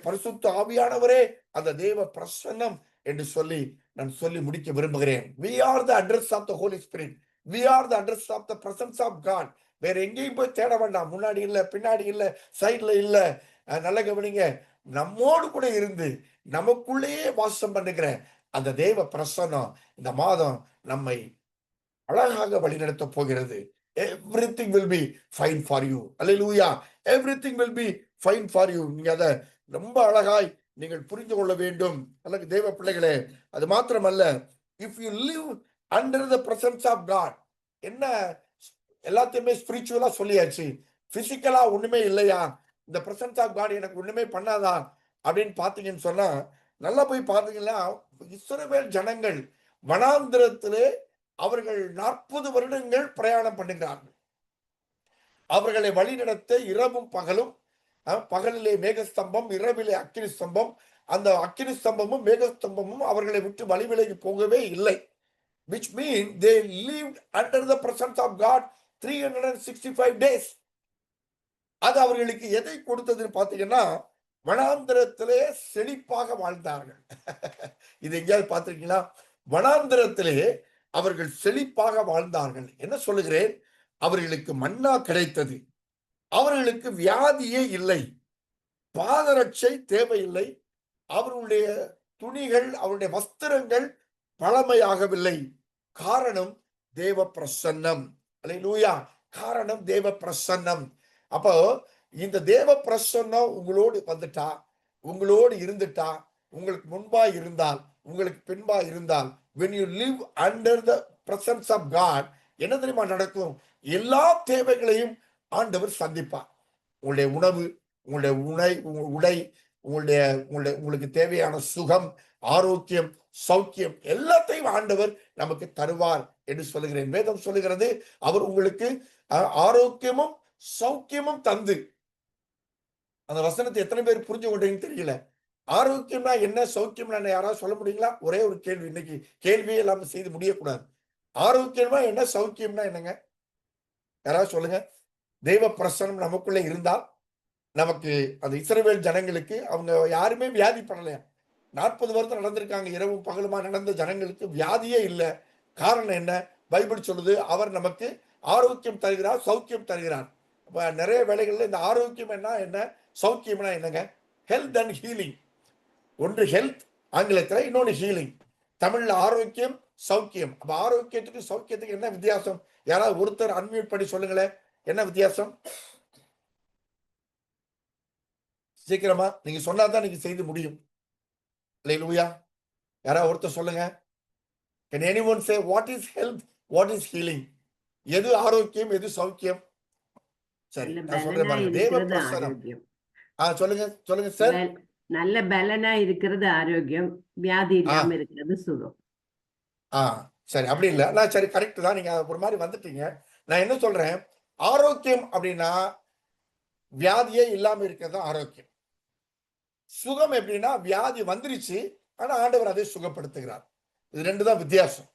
Speaker 2: பரிசுத்த ஆவியானவரே அந்த தேவ பிரசன்னம் என்று சொல்லி நான் சொல்லி முடிக்க விரும்புகிறேன். we are the address of the Holy Spirit, we are the address of the presence of God. வேற எங்கேயும் போய் தேட வேண்டாம். முன்னாடி இல்ல, பின்னாடி இல்ல, சைட்ல இல்ல. நல்ல கவனிங்க, நம்மோடு கூட இருந்து நமக்குள்ளேயே வாசம் பண்ணுகிற அந்த தேவ பிரசன்னம் இந்த மாதம் நம்மை அழகாக வழிநடத்த போகிறது. everything will be fine for you. Hallelujah. everything will be fine for you. நீங்க அதை ரொம்ப அழகாய் நீங்கள் புரிந்து கொள்ள வேண்டும். அல்லது தேவ பிள்ளைகளே, அது மாத்திரமல்ல, if you live under the presence of God, என்ன எல்லாத்தையுமே ஸ்பிரிச்சுவலா சொல்லியாச்சு, பிசிக்கலா ஒண்ணுமே இல்லையா, இந்த பிரசன்ஸ் ஆஃப் காட் எனக்கு ஒண்ணுமே பண்ணாதா அப்படின்னு பாத்தீங்கன்னு சொன்னா, நல்லா போய் பாத்தீங்கன்னா இஸ்ரவேல் ஜனங்கள் வனாந்திரத்திலே அவர்கள் 40 வருடங்கள் பிரயாணம் பண்ணுகிறார்கள். அவர்களை வழிநடத்த இரவும் பகலும், பகலிலே மேகஸ்தம்பம், இரவிலே அக்கினி ஸ்தம்பம். அந்த அக்கினி ஸ்தம்பமும் மேகஸ்தம்பமும் அவர்களை விட்டு வழிவிலகி போகவே இல்லை. which means they lived under the presence of God 365 days. அது அவர்களுக்கு எதை கொடுத்ததுன்னு பாத்தீங்கன்னா, வனாந்திரத்திலே செழிப்பாக வாழ்ந்தார்கள். இது எங்கேயாவது பார்த்திருக்கீங்களா? வனாந்திரத்திலே அவர்கள் செழிப்பாக வாழ்ந்தார்கள். என்ன சொல்லுகிறேன்? அவர்களுக்கு மன்னா கிடைத்தது, அவர்களுக்கு வியாதியே இல்லை, பாதரட்சை தேவையில்லை, அவருடைய துணிகள், அவருடைய வஸ்திரங்கள் பழமையாகவில்லை. காரணம் தேவ பிரசன்னம். அல்லேலூயா. காரணம் தேவ பிரசன்னம். அப்போ இந்த தேவ பிரசன்னம் உங்களோடு வந்துட்டா, உங்களோடு இருந்துட்டா, உங்களுக்கு முன்பா இருந்தால், உங்களுக்கு பின்பா இருந்தால், when you live under the presence of God, என்ன தெரியுமா நடக்கும்? எல்லா தேவைகளையும் ஆண்டவர் சந்திப்பார். உங்களுடைய உணவு, உங்களுடைய உடை, உங்களுக்கு தேவையான சுகம், ஆரோக்கியம், சௌக்கியம் எல்லாத்தையும் ஆண்டவர் நமக்கு தருவார் என்று சொல்லுகிறேன். வேதம் சொல்லுகிறது, அவர் உங்களுக்கு ஆரோக்கியமும் சௌக்கியமும் தந்து. அந்த வசனத்தை எத்தனை பேர் புரிஞ்சு கொண்டீங்கன்னு தெரியல. ஆரோக்கியம்னா என்ன, சௌக்கியம்னா என்ன, யாராவது சொல்ல முடியுங்களா? ஒரே ஒரு கேள்வி, இன்னைக்கு கேள்வியே இல்லாம செய்து முடியக்கூடாது. ஆரோக்கியமா என்ன, சௌக்கியம்னா என்னங்க? யாராவது சொல்லுங்க. தெய்வ பிரசன்னம் நமக்குள்ள இருந்தால், நமக்கு அந்த இஸ்ரவேல் ஜனங்களுக்கு அவங்க யாருமே வியாதி பண்ணலையா? 40 வருடம் நடந்திருக்காங்க, இரவும் பகலுமா நடந்த ஜனங்களுக்கு வியாதியே இல்லை. காரணம் என்ன? பைபிள் சொல்லுது, அவர் நமக்கு ஆரோக்கியம் தருகிறார், சௌக்கியம் தருகிறார். அப்ப நிறைய வேளைகள்ல இந்த ஆரோக்கியம் என்ன, சௌக்கியம்னா என்னங்க? Health and healing. ஒன்று ஹெல்த் ஆங்கிலத்துல, இன்னொன்று ஹீலிங் தமிழ்ல. ஆரோக்கியம், சௌக்கியம். அப்ப ஆரோக்கியத்துக்கு சௌக்கியத்துக்கு என்ன வித்தியாசம்? யாராவது ஒருத்தர் அன்மியூட் பண்ணி சொல்லுங்களேன், என்ன வித்தியாசம்? சீக்கிரமா நீங்க சொன்னாதான் நீங்க செய்து முடியும். அல்லேலூயா. யாராவது ஒருத்தர் சொல்லுங்க. Can anyone say what is health, what is healing? எது ஆரோக்கியம், எது சௌக்கியம்? சரி, நான் சொல்றேன் பாருங்க. தேவ பிரசன்னம். சொல்லுங்க சார்.
Speaker 8: நல்ல பலனா இருக்கிறது ஆரோக்கியம், வியாதி இல்லாம இருக்கிறது சுகம்.
Speaker 2: சரி, அப்படி இல்ல, நான் சரி கரெக்ட் தான், நீங்க ஒரு மாதிரி வந்துட்டீங்க. நான் என்ன சொல்றேன், ஆரோக்கியம் அப்படின்னா வியாதியே இல்லாம இருக்கிறது ஆரோக்கியம். சுகம் எப்படின்னா வியாதி வந்துருச்சு, ஆனா ஆண்டவர் அதை சுகப்படுத்துகிறார். இது ரெண்டு தான் வித்தியாசம்.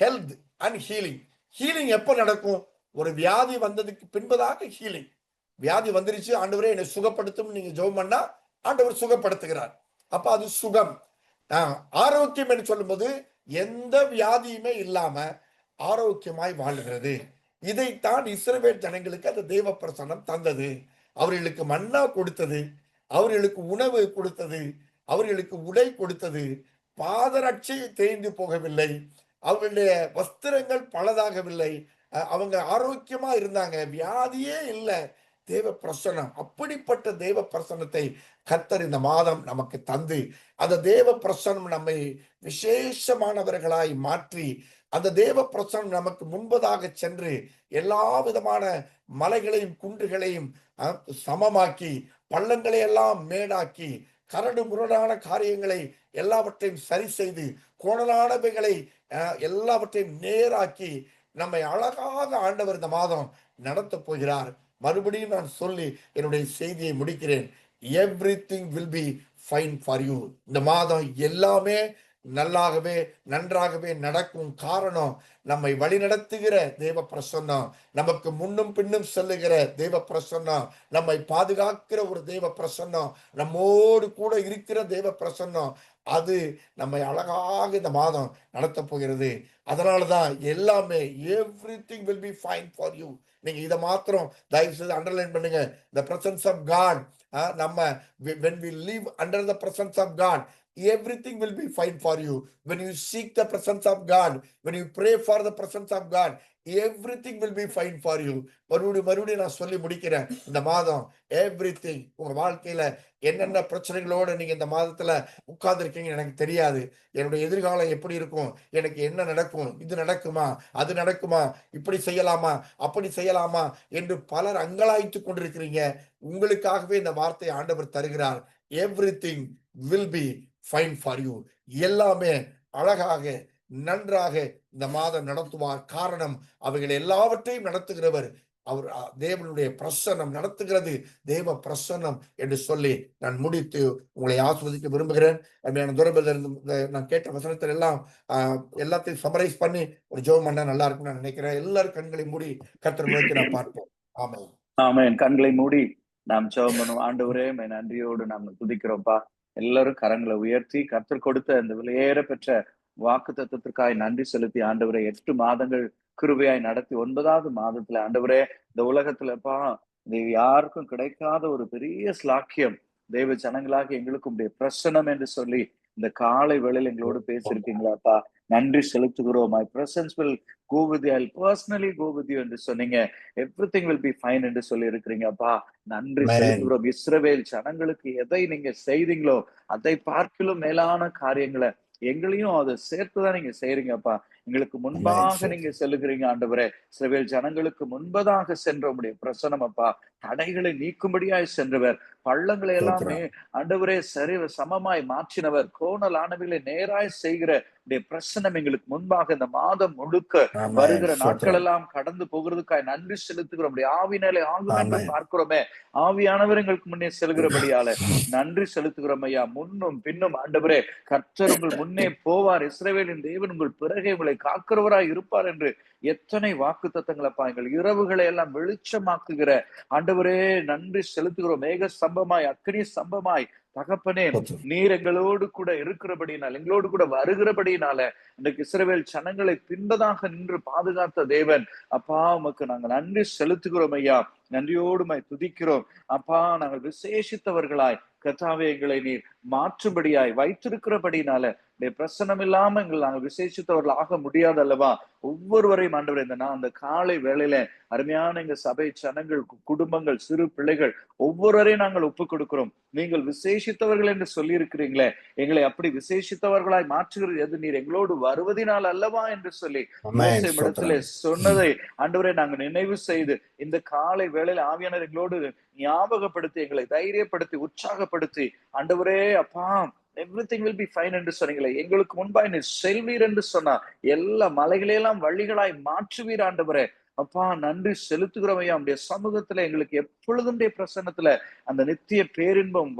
Speaker 2: Health and healing. ஹீலிங் எப்ப நடக்கும்? ஒரு வியாதி வந்ததுக்கு பின்பதாக ஹீலிங். வியாதி வந்துருச்சு, ஆண்டவரே என்னை சுகப்படுத்தும் நீங்க ஜெபம் பண்ணா ஆண்டவர் சுகப்படுத்துகிறார். அப்ப அது சுகம். ஆரோக்கியம் என்று சொல்லும்போது எந்த வியாதியுமே இல்லாம ஆரோக்கியமாய் வாழ்கிறது. இதைத்தான் இஸ்ரவேல் ஜனங்களுக்கு அந்த தேவ பிரசன்னம் தந்தது. அவர்களுக்கு மன்னா கொடுத்தது, அவர்களுக்கு உணவு கொடுத்தது, அவர்களுக்கு உடை கொடுத்தது, பாதரட்சை தேய்ந்து போகவில்லை, அவர்களுடைய வஸ்திரங்கள் பலதாகவில்லை, அவங்க ஆரோக்கியமா இருந்தாங்க, வியாதியே இல்லை. தேவ பிரசன்னம், அப்படிப்பட்ட தேவ பிரசன்னத்தை கர்த்தர் இந்த மாதம் நமக்கு தந்து, அந்த தேவ பிரசன்னம் நம்மை விசேஷமானவர்களாய் மாற்றி, அந்த தேவ பிரசன்னம் நமக்கு முன்பதாக சென்று எல்லா விதமான மலைகளையும் குன்றுகளையும் சமமாக்கி, பள்ளங்களை எல்லாம் மேடாக்கி, கரடு முரடான காரியங்களை எல்லாவற்றையும் சரி செய்து, கோணலானவைகளை எல்லாவற்றையும் நேராக்கி நம்மை அழகாக ஆண்டவர் இந்த மாதம் நடத்த போகிறார். மறுபடியும் நான் சொல்லி என்னுடைய செய்தியை முடிக்கிறேன். Everything will be fine for you. இந்த மாதம் எல்லாமே நன்றாகவே நடக்கும். காரணம், நம்மை வழிநடத்துகிற தேவ பிரசன்னம், நமக்கு முன்னும் பின்னும் செல்லுகிற தேவ பிரசன்னம், நம்மை பாதுகாக்கிற ஒரு தேவ பிரசன்னம், நம்மோடு கூட இருக்கிற தேவ பிரசன்னம், அது நம்மை அழகாக இந்த மாதம் நடத்த போகிறது. அதனாலதான் எல்லாமே everything will be fine for you. நீங்க இதை மாத்திரம் தயவு செய்து அண்டர்லைன் பண்ணுங்க. the presence of God. நம்ம when we live under the presence of God, everything will be fine for you. When you seek the presence of God, when you pray for the presence of God, everything will be fine for you. மறுபடியும் நான் சொல்லி முடிக்கிறேன். இந்த மாதம் everything, உங்க வாழ்க்கையில என்னென்ன பிரச்சனைகளோட நீங்க இந்த மாதத்துல உட்கார்ந்து இருக்கீங்க எனக்கு தெரியாது. என்னுடைய எதிர்காலம் எப்படி இருக்கும், எனக்கு என்ன நடக்கும், இது நடக்குமா, அது நடக்குமா, இப்படி செய்யலாமா, அப்படி செய்யலாமா என்று பலர் அங்கலாய்த்து கொண்டிருக்கிறீங்க. உங்களுக்காகவே இந்த வார்த்தையை ஆண்டவர் தருகிறார். everything will be fine for you. எல்லாமே அழகாக நன்றாக இந்த மாதம் நடத்துவார். காரணம், அவைகள் எல்லாவற்றையும் நடத்துகிறவர் அவர். தேவனுடைய பிரசன்னம் நடத்துகிறது, தேவ பிரசன்னம் என்று சொல்லி நான் முடித்து உங்களை ஆஸ்வதிக்க விரும்புகிறேன். நான் கேட்ட வசனத்தில் எல்லாம் எல்லாத்தையும் சமரைஸ் பண்ணி ஒரு ஜெபம் பண்ணா நல்லா இருக்கும்னு நான் நினைக்கிறேன். எல்லாரும் கண்களை மூடி கர்த்தரை நோக்கி நான் பார்ப்போம். ஆமென்.
Speaker 9: ஆமென். கண்களை மூடி நாம் ஜெபம் பண்ணுவோம். ஆண்டவரே, நன்றியோடு நாம் துதிக்கிறோம்ப்பா. எல்லாரும் கரங்களை உயர்த்தி கர்த்தர் கொடுத்த இந்த விலையேற பெற்ற வாக்கு தத்துவத்திற்காக நன்றி செலுத்தி, ஆண்டவரே 8 மாதங்கள் கிருபையாய் நடத்தி 9வது மாதத்துல ஆண்டவரே இந்த உலகத்துலப்பா யாருக்கும் கிடைக்காத ஒரு பெரிய ஸ்லாக்கியம் தெய்வ ஜனங்களாக எங்களுக்கும் பிரசனம் என்று சொல்லி இந்த காலை வேளையில் எங்களோடு பேசியிருக்கீங்களாப்பா. நன்றி செலுத்துகிறோம். My presence will go with you. I'll personally go with you என்று சொன்னீங்க. everything will be fine என்று சொல்லி இருக்கிறீங்கப்பா. நன்றி செலுத்துகிறோம். இஸ்ரவேல் ஜனங்களுக்கு எதை நீங்க செய்தீங்களோ அதை பார்க்கிலும் மேலான காரியங்களை எங்களையும் அதை சேர்த்துதான் நீங்க செய்யறீங்கப்பா. எங்களுக்கு முன்பாக நீங்க செல்லுகிறீங்க ஆண்டவரே. இஸ்ரவேல் ஜனங்களுக்கு முன்பதாக சென்ற உடைய பிரசனம் அப்பா, தடைகளை நீக்கும்படியாய் சென்றவர், பள்ளங்களை எல்லாமே ஆண்டவரே சமமாய் மாற்றினவர், கோணல் ஆனவைகளை நேராய் செய்கிற பிரசனம் எங்களுக்கு முன்பாக இந்த மாதம் முழுக்க வருகிற நாட்கள் எல்லாம் கடந்து போகிறதுக்காய் நன்றி செலுத்துகிறோம். ஆவினாலே ஆகும் பார்க்கிறோமே, ஆவியானவர் எங்களுக்கு முன்னே செல்கிறபடியால நன்றி செலுத்துகிறோம் ஐயா. முன்னும் பின்னும் ஆண்டவரே கர்த்தர் உங்கள் முன்னே போவார், இஸ்ரவேலின் தேவன் உங்கள் பிறகே உங்களை காக்கிறவராய் இருப்பார் என்று எத்தனை வாக்கு தத்தங்களப்பா. எங்கள் இரவுகளை எல்லாம் வெளிச்சமாக்குகிற ஆண்டவரே நன்றி செலுத்துகிறோம். மேக ஸ்தம்பமாய் அக்கினி ஸ்தம்பமாய் தகப்பனே நீர் எங்களோடு கூட இருக்கிறபடினால, எங்களோடு கூட வருகிறபடினால இன்றைக்கு இஸ்ரவேல் ஜனங்களை பின்பதாக நின்று பாதுகாத்த தேவன் அப்பா, உமக்கு நாங்கள் நன்றி செலுத்துகிறோம் ஐயா. நன்றியோடுமாய் துதிக்கிறோம் அப்பா. நாங்கள் விசேஷித்தவர்களாய் கர்த்தாவே எங்களை நீர் மாற்றும்படியாய் வைத்திருக்கிறபடினால பிரசனம் இல்லாம நாங்கள் விசேஷித்தவர்கள் ஆக முடியாது அல்லவா. ஒவ்வொருவரையும் ஆண்டவரே அந்த காலை வேளையில அருமையான எங்க சபை ஜனங்கள், குடும்பங்கள், சிறு பிள்ளைகள் ஒவ்வொருவரையும் நாங்கள் ஒப்புக் கொடுக்கிறோம். நீங்கள் விசேஷித்தவர்கள் என்று சொல்லி இருக்கிறீங்களே, எங்களை அப்படி விசேஷித்தவர்களாய் மாற்றுகிறது எது, நீர் எங்களோடு வருவதினால் அல்லவா என்று சொல்லி மோசே இடத்திலே சொன்னதை ஆண்டவரே நாங்கள் நினைவு செய்து இந்த காலை வேளையில ஆவியானவர் எங்களோடு ஞாபகப்படுத்தி, எங்களை தைரியப்படுத்தி, உற்சாகப்படுத்தி ஆண்டவரே அப்பா everything will be fine என்று சொன்னீங்களே, எங்களுக்கு முன்பாய் நீர் செல்வீர் என்று சொன்னா எல்லா மலைகளையெல்லாம் வழிகளாய் மாற்றுவீர் ஆண்டவரே அப்பா. நன்றி செலுத்துகிறோம் ஐயா. நம்முடைய சமூகத்துல எங்களுக்கு எப்பொழுதும் பிரசன்னத்துல அந்த நித்திய பேரின்பம்,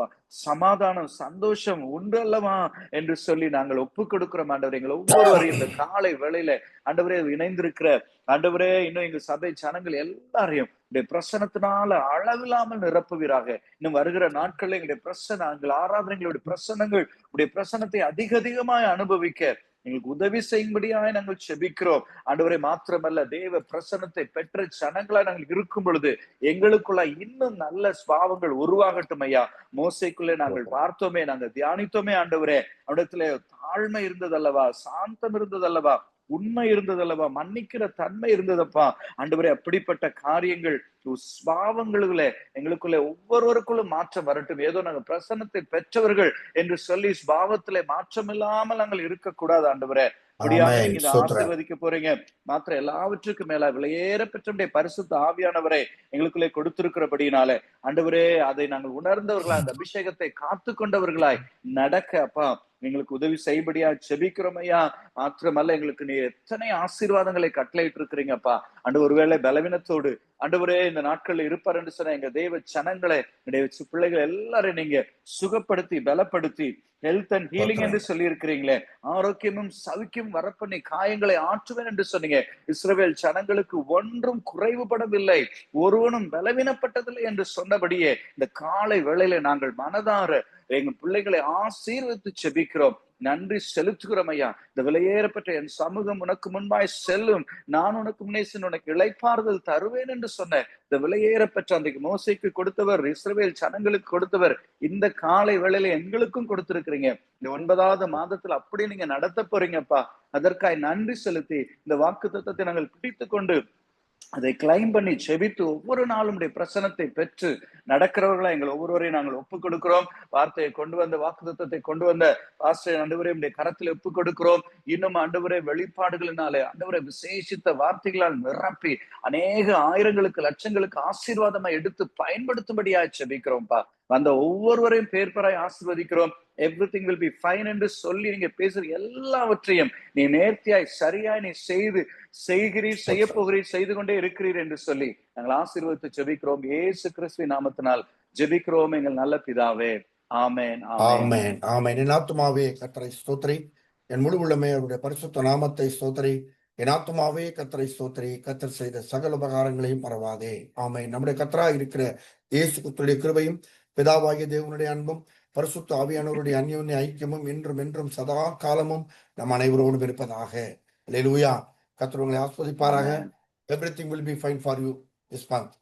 Speaker 9: சமாதானம், சந்தோஷம் உண்டு அல்லவா என்று சொல்லி நாங்கள் ஒப்புக் கொடுக்கிறோம் ஆண்டவரே. எங்களை ஒவ்வொருவரையும் இந்த காலை வேளையில ஆண்டவரே இணைந்திருக்கிற ஆண்டவரே இன்னும் எங்க சபை ஜனங்கள் எல்லாரையும் பிரசனத்தினால அளவில்லாமல் நிரப்புவீராக. இன்னும் வருகிற நாட்கள்ல எங்களுடைய பிரசன எங்கள் ஆராதனைகளுடைய பிரசனங்கள் உடைய பிரசனத்தை அதிகமாய் அனுபவிக்க எங்களுக்கு உதவி செய்யும்படியாய் நாங்கள் செபிக்கிறோம் ஆண்டவரே. மாத்திரமல்ல தேவ பிரசனத்தை பெற்ற ஜனங்களா நாங்கள் இருக்கும் பொழுது எங்களுக்குள்ள இன்னும் நல்ல சுபாவங்கள் உருவாகட்டும் ஐயா. மோசைக்குள்ளே நாங்கள் பார்த்தோமே, நாங்கள் தியானித்தோமே ஆண்டவரே, அவனிடத்துல தாழ்மை இருந்ததல்லவா, சாந்தம் இருந்ததல்லவா, உண்மை இருந்ததல்லவா, மன்னிக்கிற தன்மை இருந்ததப்பா ஆண்டவரே. அப்படிப்பட்ட காரியங்கள் சுபாவங்களுக்குள்ள எங்களுக்குள்ள ஒவ்வொருவருக்குள்ளும் மாற்றம் வரட்டும். ஏதோ நாங்கள் பிரசன்னத்தை பெற்றவர்கள் என்று சொல்லி சுபாவத்திலே மாற்றம் இல்லாமல் நாங்கள் இருக்கக்கூடாது ஆண்டவரே. அப்படியாக நீங்க இதை ஆசீர்வதிக்க போறீங்க. மாத்திரம் எல்லாவற்றுக்கும் மேல விலையேற பெற்ற பரிசுத்த ஆவியானவரை எங்களுக்குள்ளே கொடுத்திருக்கிறபடினால ஆண்டவரே அதை நாங்கள் உணர்ந்தவர்களாய், அந்த அபிஷேகத்தை காத்து கொண்டவர்களாய் நடக்க அப்பா எங்களுக்கு உதவி செய்படியா செபிக்கிறோம் ஐயா. மாத்திரமல்ல, எங்களுக்கு நீ எத்தனை ஆசீர்வாதங்களை கட்டளையிட்டு இருக்கிறீங்கப்பா. அண்டு ஒருவேளை பலவீனத்தோடு ஆண்டவரே இந்த நாட்கள்ல இருப்பார் என்று சொன்ன எங்க தெய்வ ஜனங்களை, எங்களுடைய பிள்ளைகள் எல்லாரும் நீங்க சுகப்படுத்தி பலப்படுத்தி ஹெல்த் அண்ட் ஹீலிங் என்று சொல்லி இருக்கிறீங்களே, ஆரோக்கியமும் சவுக்கியம் வரப்பண்ணி காயங்களை ஆற்றுவேன் என்று சொன்னீங்க. இஸ்ரவேல் ஜனங்களுக்கு ஒன்றும் குறைவுபடவில்லை, ஒருவனும் பலவீனப்பட்டதில்லை என்று சொன்னபடியே இந்த காலை வேளையில நாங்கள் மனதார எங்க பிள்ளைகளை ஆசீர்வதித்து செபிக்கிறோம். நன்றி செலுத்துகிறோம் ஐயா. இந்த விலையேறப்பட்ட என் சமூகம் உனக்கு முன்பாய் செல்லும், நான் உனக்கு முன்னே சென்று உனக்கு இளைப்பாறுதல் தருவேன் என்று சொன்ன இந்த விலையேறப்பட்ட அன்றைக்கு மோசேக்கு கொடுத்தவர், இஸ்ரவேல் ஜனங்களுக்கு கொடுத்தவர், இந்த காலை வேளையில எங்களுக்கும் கொடுத்திருக்கிறீங்க. இந்த 9வது மாதத்துல அப்படி நீங்க நடத்த போறீங்கப்பா. அதற்காக நன்றி செலுத்தி இந்த வாக்குத்தத்தத்தை நாங்கள் பிடித்து கொண்டு அதை கிளைம் பண்ணி செபித்து ஒவ்வொரு நாளும் பிரசனத்தை பெற்று நடக்கிறவர்களா எங்கள் ஒவ்வொருவரையும் நாங்கள் ஒப்புக் கொடுக்கிறோம். வார்த்தையை கொண்டு வந்த வாக்குத்தத்தத்தை கொண்டு வந்த பாஸ்டர் ஆண்டவரே உம்முடைய கரத்தில் ஒப்புக் கொடுக்கிறோம். இன்னும் ஆண்டவரே வெளிப்பாடுகளினாலே ஆண்டவரே விசேஷித்த வார்த்தைகளால் நிரப்பி அநேக ஆயிரங்களுக்கு லட்சங்களுக்கு ஆசீர்வாதமா எடுத்து பயன்படுத்தும்படியா செபிக்கிறோம்ப்பா. வந்த ஒவ்வொருவரையும் பேர் பெறாய் ஆசீர்வதிக்கிறோம். எவ்ரிதிங் வில் பி ஃபைன் என்று சொல்லி நீங்க பேசுற எல்லாவற்றையும் நீ நேர்த்தியாய் சரியாய் நீ செய்கிறீர், செய்ய போகிறீர், செய்து கொண்டே இருக்கிறீர் என்று சொல்லி நாங்கள் ஆசீர்வதித்து ஜெபிக்கிறோம். இயேசு கிறிஸ்துவின் நாமத்தினால் ஜெபிக்கிறோம் எங்கள் நல்ல பிதாவே. ஆமென்,
Speaker 2: ஆமென், ஆமென். என் ஆத்துமாவே கர்த்தரை ஸ்தோத்திரி, என் முழு உள்ளமே அவருடைய பரிசுத்த நாமத்தை ஸ்தோத்திரி. என் ஆத்துமாவே கர்த்தரை ஸ்தோத்திரி, கர்த்தர் செய்த சகல உபகாரங்களையும் மறவாதே. ஆமென். நம்முடைய கர்த்தராய் இருக்கிற இயேசு கிறிஸ்துவின் கிருபையும் பிதாவாகிய தேவனுடைய அன்பும் பரிசுத்த ஆவியானவருடைய அந்யோன்ய ஐக்கியமும் என்றும் என்றும் சதா காலமும் நம் அனைவரோடும் இருப்பதாக. அல்லேலூயா. கர்த்தர் உங்களை ஆஸ்வதிப்பாராக. Everything will be fine for you this month.